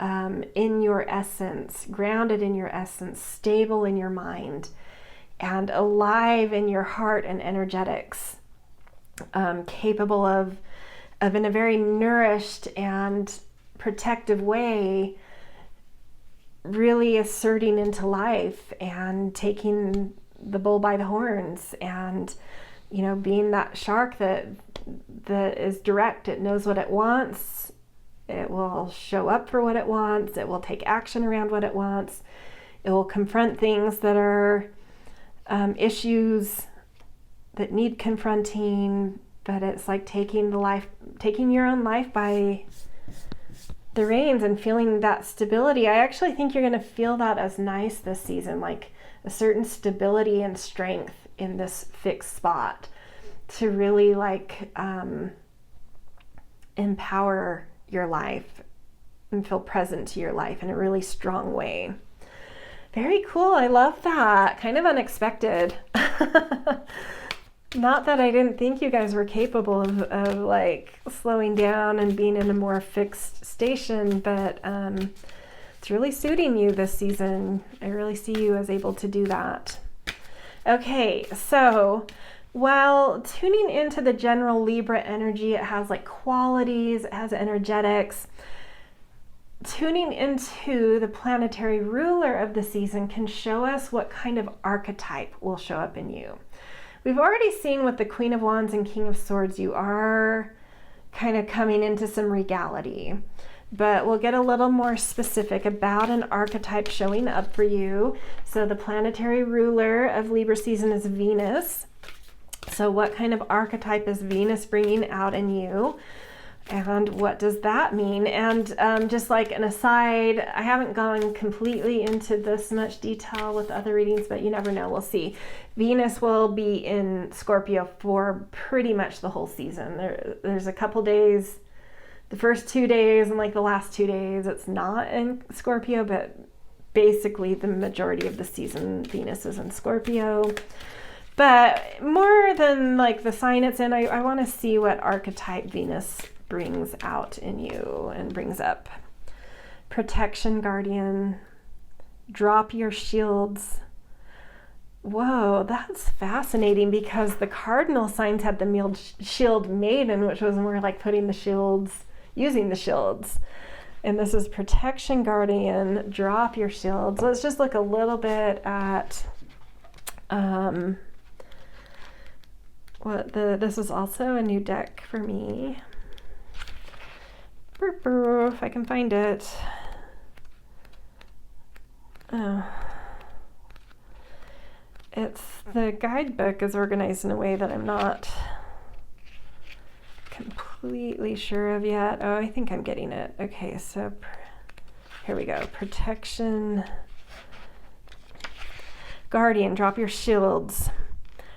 in your essence, grounded in your essence, stable in your mind, and alive in your heart and energetics, capable of in a very nourished and protective way, really asserting into life and taking the bull by the horns, and being that shark that is direct. It knows what it wants. It will show up for what it wants. It will take action around what it wants. It will confront things that are issues that need confronting. But it's like taking your own life by the reins and feeling that stability. I actually think you're going to feel that as nice this season, like a certain stability and strength in this fixed spot to really empower your life and feel present to your life in a really strong way. Very cool. I love that. Kind of unexpected. Not that I didn't think you guys were capable of like slowing down and being in a more fixed station, but it's really suiting you this season. I really see you as able to do that. Okay, so while tuning into the general Libra energy, it has like qualities, it has energetics. Tuning into the planetary ruler of the season can show us what kind of archetype will show up in you. We've already seen with the Queen of Wands and King of Swords, you are kind of coming into some regality, but we'll get a little more specific about an archetype showing up for you. So the planetary ruler of Libra season is Venus. So what kind of archetype is Venus bringing out in you? And what does that mean? And just like an aside, I haven't gone completely into this much detail with other readings, but you never know, we'll see. Venus will be in Scorpio for pretty much the whole season. There's a couple days, the first 2 days and like the last 2 days, it's not in Scorpio, but basically the majority of the season, Venus is in Scorpio. But more than like the sign it's in, I want to see what archetype Venus brings out in you and brings up. Protection guardian, drop your shields. Whoa, that's fascinating because the cardinal signs had the shield maiden, which was more like putting the shields, using the shields. And this is protection guardian, drop your shields. Let's just look a little bit at this is also a new deck for me. If I can find it. Oh. The guidebook is organized in a way that I'm not completely sure of yet. Oh, I think I'm getting it. Okay, so here we go. Protection guardian, drop your shields.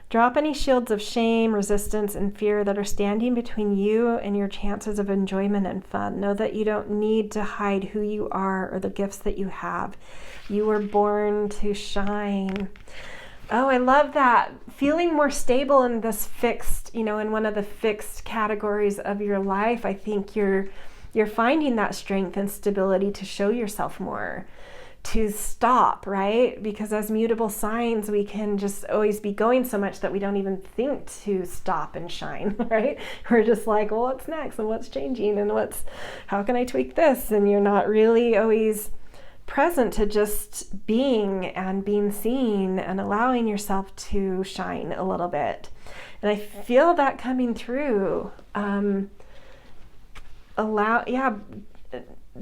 Drop any shields of shame, resistance, and fear that are standing between you and your chances of enjoyment and fun. Know that you don't need to hide who you are or the gifts that you have. You were born to shine. Oh, I love that. Feeling more stable in this fixed, in one of the fixed categories of your life. I think you're finding that strength and stability to show yourself more, to stop, right? Because as mutable signs, we can just always be going so much that we don't even think to stop and shine, right? We're just like, well, what's next and what's changing and how can I tweak this? And you're not really always present to just being and being seen and allowing yourself to shine a little bit. And I feel that coming through.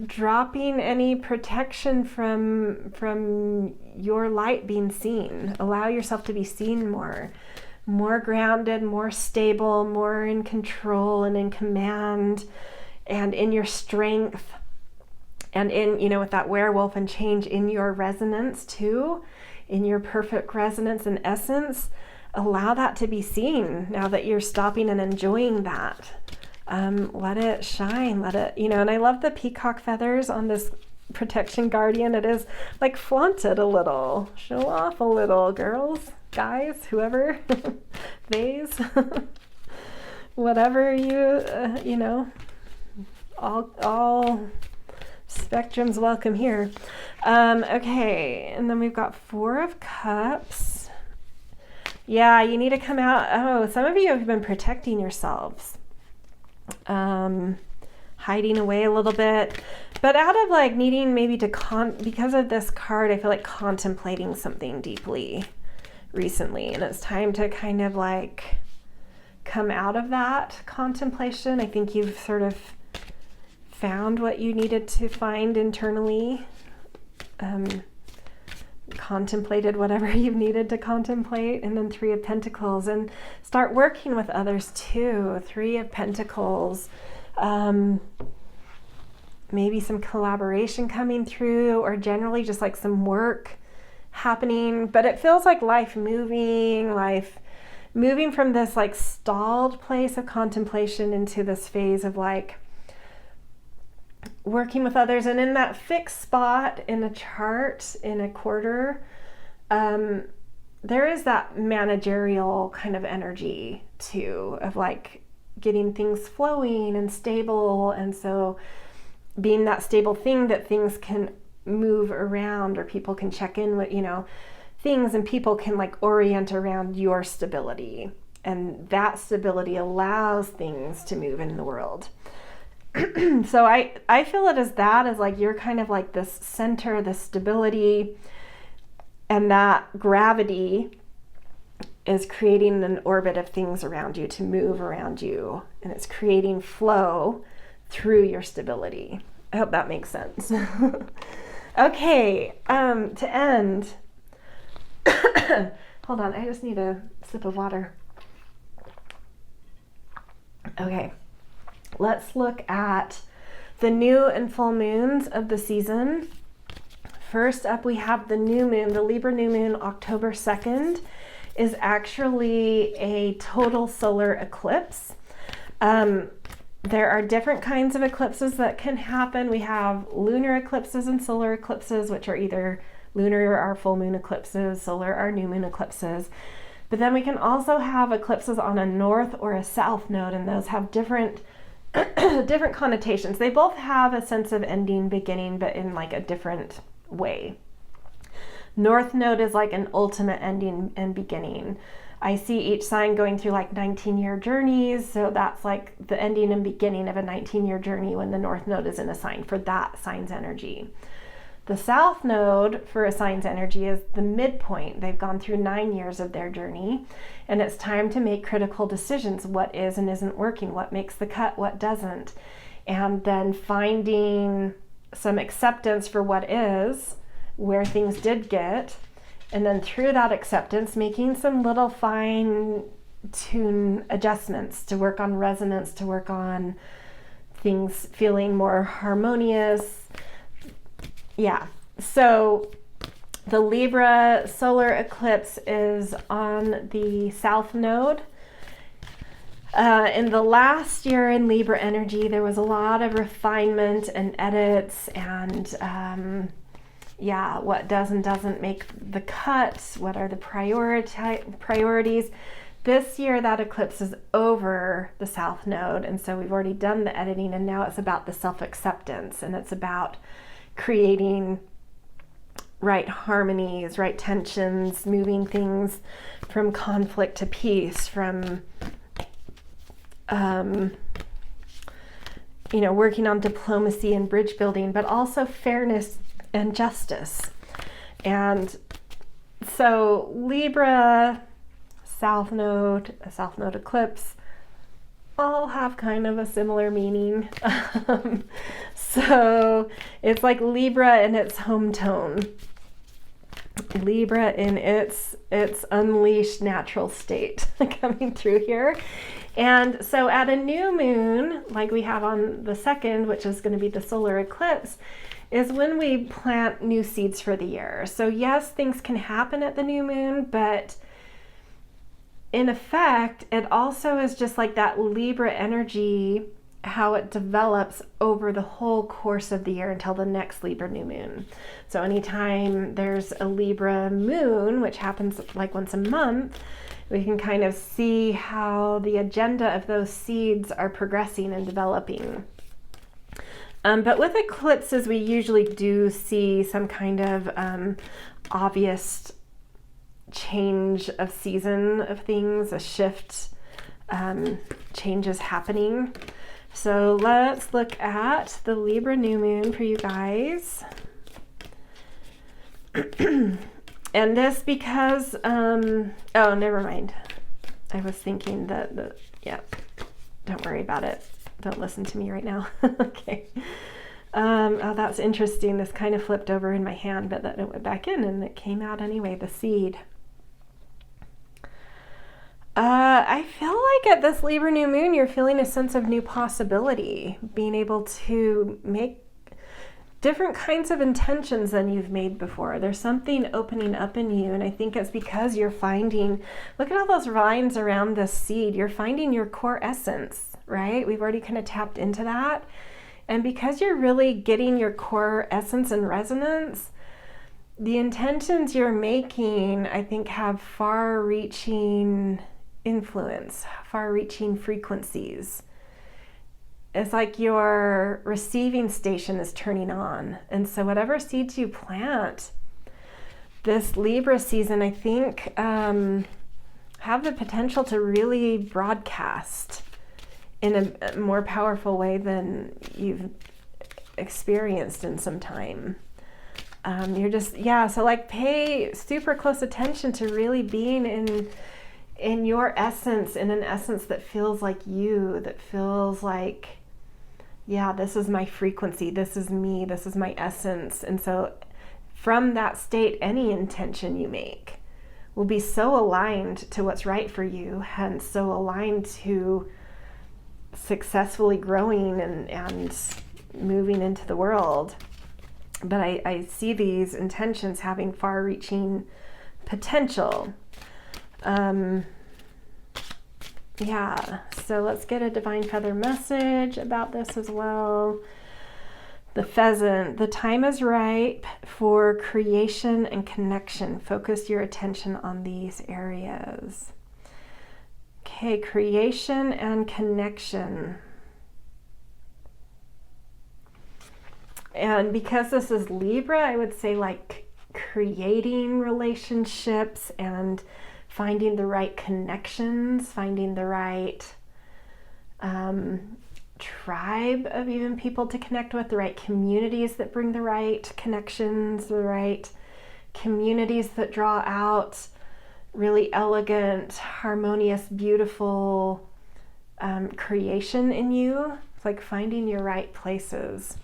Dropping any protection from your light being seen. Allow yourself to be seen more grounded, more stable, more in control and in command and in your strength. And in, with that werewolf and change in your resonance too, in your perfect resonance and essence, allow that to be seen now that you're stopping and enjoying that. Let it shine, let it, and I love the peacock feathers on this protection guardian. It is like flaunt it a little, show off a little, girls, guys, whoever, theys, whatever you, all spectrums welcome here. Okay, and then we've got 4 of Cups. Yeah, you need to come out. Oh, some of you have been protecting yourselves, hiding away a little bit, but out of needing maybe to because of this card, I feel like contemplating something deeply recently, and it's time to kind of come out of that contemplation. I think you've sort of found what you needed to find internally, contemplated whatever you've needed to contemplate. And then 3 of Pentacles, and start working with others too. 3 of Pentacles, maybe some collaboration coming through, or generally just some work happening, but it feels like life moving from this stalled place of contemplation into this phase of working with others. And in that fixed spot in a chart, in a quarter, there is that managerial kind of energy too, of getting things flowing and stable. And so being that stable thing that things can move around, or people can check in with, things, and people can orient around your stability. And that stability allows things to move in the world. So I feel it as that, as you're kind of this center, this stability, and that gravity is creating an orbit of things around you to move around you, and it's creating flow through your stability. I hope that makes sense. Okay, to end, hold on, I just need a sip of water. Okay. Let's look at the new and full moons of the season. First up, we have the new moon. The Libra new moon, October 2nd, is actually a total solar eclipse. There are different kinds of eclipses that can happen. We have lunar eclipses and solar eclipses, which are either lunar are full moon eclipses, solar are new moon eclipses. But then we can also have eclipses on a north or a south node, and those have different connotations. They both have a sense of ending, beginning, but in a different way. North node is an ultimate ending and beginning. I see each sign going through 19-year journeys, so that's the ending and beginning of a 19-year journey when the north node is in a sign for that sign's energy. The south node for a sign's energy is the midpoint. They've gone through 9 years of their journey, and it's time to make critical decisions. What is and isn't working? What makes the cut? What doesn't? And then finding some acceptance for what is, where things did get, and then through that acceptance, making some little fine-tune adjustments to work on resonance, to work on things feeling more harmonious. Yeah, so the Libra solar eclipse is on the south node. In the last year in Libra energy, there was a lot of refinement and edits and what does and doesn't make the cut, what are the priorities. This year that eclipse is over the South Node, and so we've already done the editing, and now it's about the self-acceptance, and it's about creating right harmonies, right tensions, moving things from conflict to peace, from working on diplomacy and bridge building, but also fairness and justice. And so Libra, South Node, a South Node eclipse, all have kind of a similar meaning. So it's like Libra in its home tone. Libra in its unleashed natural state coming through here. And so at a new moon, like we have on the 2nd, which is going to be the solar eclipse, is when we plant new seeds for the year. So yes, things can happen at the new moon, but in effect, it also is just like that Libra energy, how it develops over the whole course of the year until the next Libra new moon. So anytime there's a Libra moon, which happens like once a month, we can kind of see how the agenda of those seeds are progressing and developing. But with eclipses, we usually do see some kind of obvious change of season of things, a shift, changes happening. So let's look at the Libra new moon for you guys. And this because, oh, never mind. I was thinking that, don't worry about it. Don't listen to me right now. Okay. Oh, that's interesting. This kind of flipped over in my hand, but then it went back in and it came out anyway, the seed. I feel like at this Libra new moon, you're feeling a sense of new possibility, being able to make different kinds of intentions than you've made before. There's something opening up in you, and I think it's because you're finding, look at all those lines around this seed, you're finding your core essence, right? We've already kind of tapped into that. And because you're really getting your core essence and resonance, the intentions you're making, I think, have far-reaching influence, far-reaching frequencies. It's like your receiving station is turning on. And so whatever seeds you plant this Libra season, I think, have the potential to really broadcast in a more powerful way than you've experienced in some time. You're just, so like pay super close attention to really being in your essence, in an essence that feels like you, that feels like, this is my frequency, this is me, this is my essence. And so from that state, any intention you make will be so aligned to what's right for you, and so aligned to successfully growing and moving into the world. But I see these intentions having far-reaching potential. So let's get a divine feather message about this as well. The pheasant, the time is ripe for creation and connection. Focus your attention on these areas. Okay, creation and connection. And because this is Libra, I would say like creating relationships and finding the right connections, finding the right tribe of even people to connect with, the right communities that bring the right connections, the right communities that draw out really elegant, harmonious, beautiful creation in you. It's like finding your right places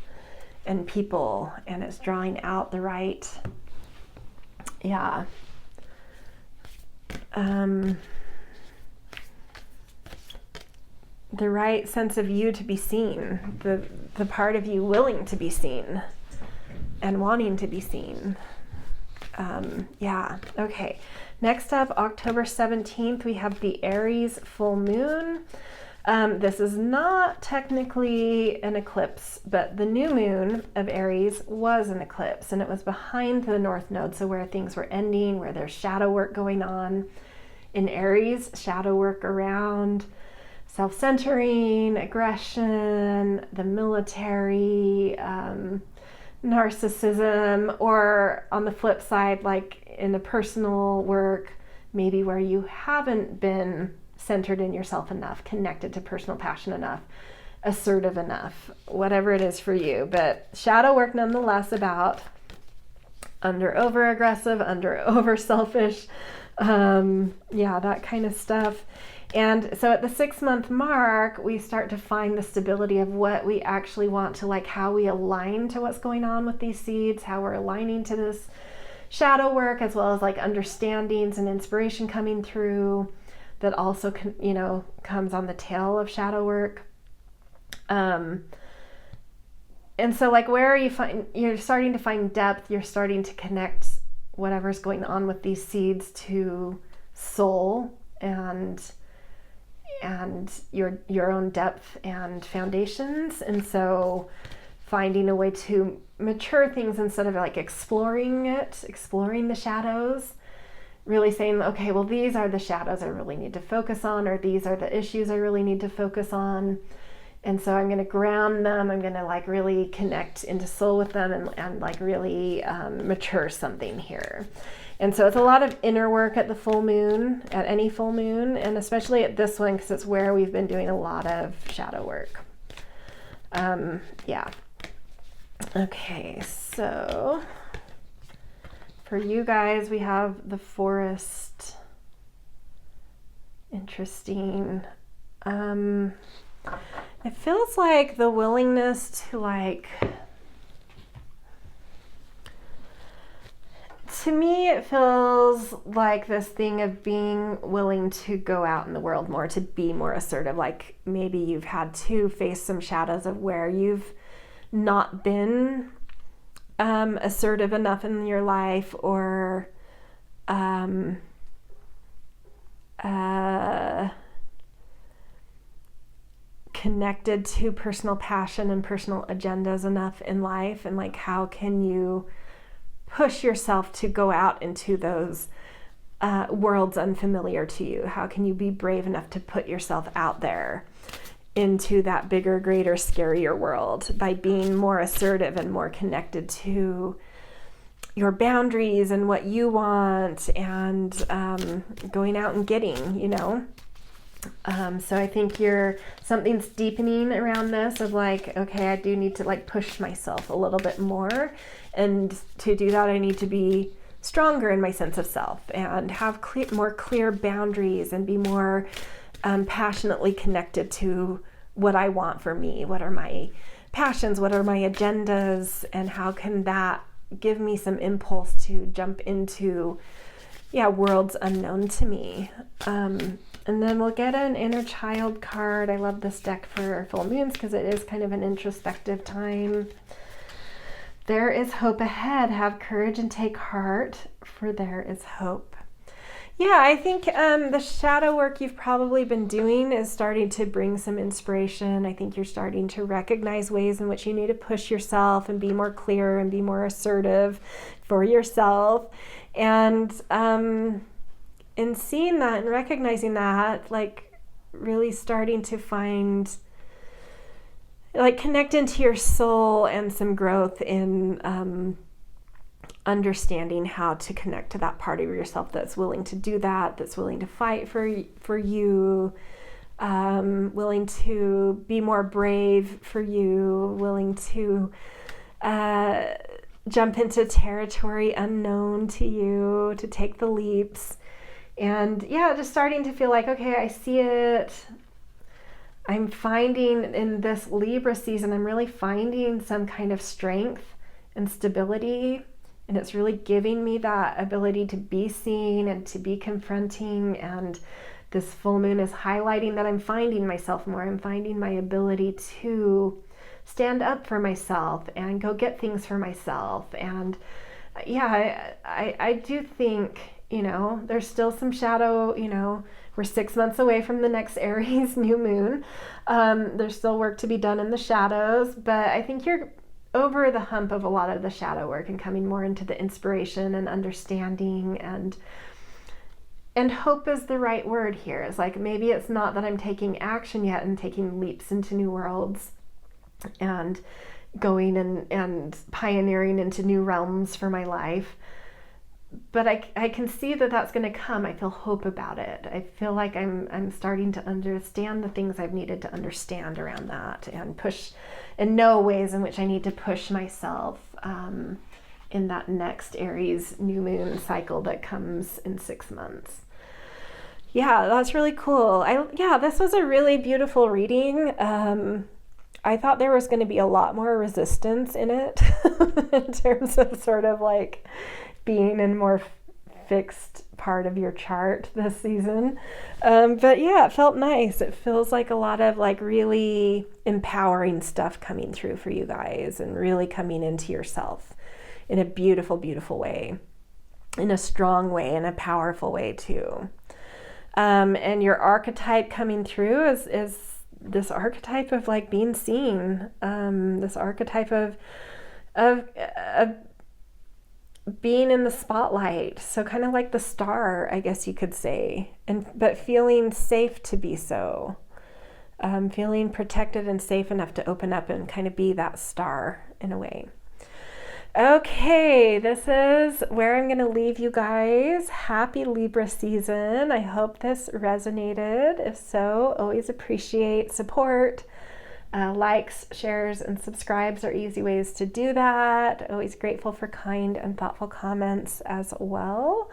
and people, and it's drawing out the right, the right sense of you to be seen, the part of you willing to be seen and wanting to be seen. Okay. Next up, October 17th, we have the Aries full moon. This is not technically an eclipse, but the new moon of Aries was an eclipse, and it was behind the North Node, so where things were ending, where there's shadow work going on. In Aries, shadow work around self-centering, aggression, the military, narcissism, or on the flip side, like in the personal work, maybe where you haven't been centered in yourself enough, connected to personal passion enough, assertive enough, whatever it is for you. But shadow work nonetheless about under over aggressive, under over selfish, that kind of stuff. And so at the 6-month mark, we start to find the stability of what we actually want to, like how we align to what's going on with these seeds, how we're aligning to this shadow work, as well as like understandings and inspiration coming through that also, comes on the tail of shadow work. And so like where are you're starting to find depth, you're starting to connect whatever's going on with these seeds to soul and your own depth and foundations. And so finding a way to mature things instead of like exploring the shadows, really saying, okay, well, these are the shadows I really need to focus on, or these are the issues I really need to focus on. And so I'm going to ground them. I'm going to like really connect into soul with them and like really mature something here. And so it's a lot of inner work at the full moon, at any full moon, and especially at this one, because it's where we've been doing a lot of shadow work. Okay, so for you guys, we have the Forest. Interesting. It feels like the willingness to to me, it feels like this thing of being willing to go out in the world more, to be more assertive. Like maybe you've had to face some shadows of where you've not been assertive enough in your life, or connected to personal passion and personal agendas enough in life. And like, how can you push yourself to go out into those worlds unfamiliar to you? How can you be brave enough to put yourself out there into that bigger, greater, scarier world by being more assertive and more connected to your boundaries and what you want, and going out and getting, So I think something's deepening around this of like, okay, I do need to like push myself a little bit more. And to do that, I need to be stronger in my sense of self and have more clear boundaries and be more passionately connected to what I want for me. What are my passions? What are my agendas? And how can that give me some impulse to jump into, worlds unknown to me? And then we'll get an inner child card. I love this deck for full moons because it is kind of an introspective time. There is hope ahead. Have courage and take heart, for there is hope. Yeah, I think the shadow work you've probably been doing is starting to bring some inspiration. I think you're starting to recognize ways in which you need to push yourself and be more clear and be more assertive for yourself. And in seeing that and recognizing that, like really starting to find, like connect into your soul and some growth in understanding how to connect to that part of yourself that's willing to do that, that's willing to fight for you, willing to be more brave for you, willing to jump into territory unknown to you, to take the leaps. And just starting to feel like, okay, I see it. I'm finding in this Libra season, I'm really finding some kind of strength and stability. And it's really giving me that ability to be seen and to be confronting. And this full moon is highlighting that I'm finding myself more. I'm finding my ability to stand up for myself and go get things for myself. And I do think there's still some shadow, we're 6 months away from the next Aries new moon. There's still work to be done in the shadows, but I think you're over the hump of a lot of the shadow work and coming more into the inspiration and understanding, and hope is the right word here. It's like, maybe it's not that I'm taking action yet and taking leaps into new worlds and going and pioneering into new realms for my life, but I can see that that's going to come. I feel hope about it. I feel like I'm starting to understand the things I've needed to understand around that, and push and know ways in which I need to push myself in that next Aries new moon cycle that comes in 6 months. Yeah, that's really cool. This was a really beautiful reading. I thought there was going to be a lot more resistance in it in terms of sort of like being in more fixed part of your chart this season. But yeah, it felt nice. It feels like a lot of like really empowering stuff coming through for you guys, and really coming into yourself in a beautiful, beautiful way, in a strong way, in a powerful way too. And your archetype coming through is this archetype of like being seen, this archetype of being in the spotlight. So kind of like the star, I guess you could say, but feeling safe to be so, feeling protected and safe enough to open up and kind of be that star in a way. Okay, this is where I'm going to leave you guys. Happy Libra season. I hope this resonated. If so, always appreciate support. Likes, shares, and subscribes are easy ways to do that. Always grateful for kind and thoughtful comments as well.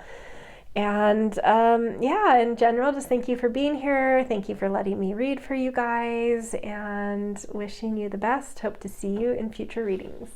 And in general, just thank you for being here. Thank you for letting me read for you guys, and wishing you the best. Hope to see you in future readings.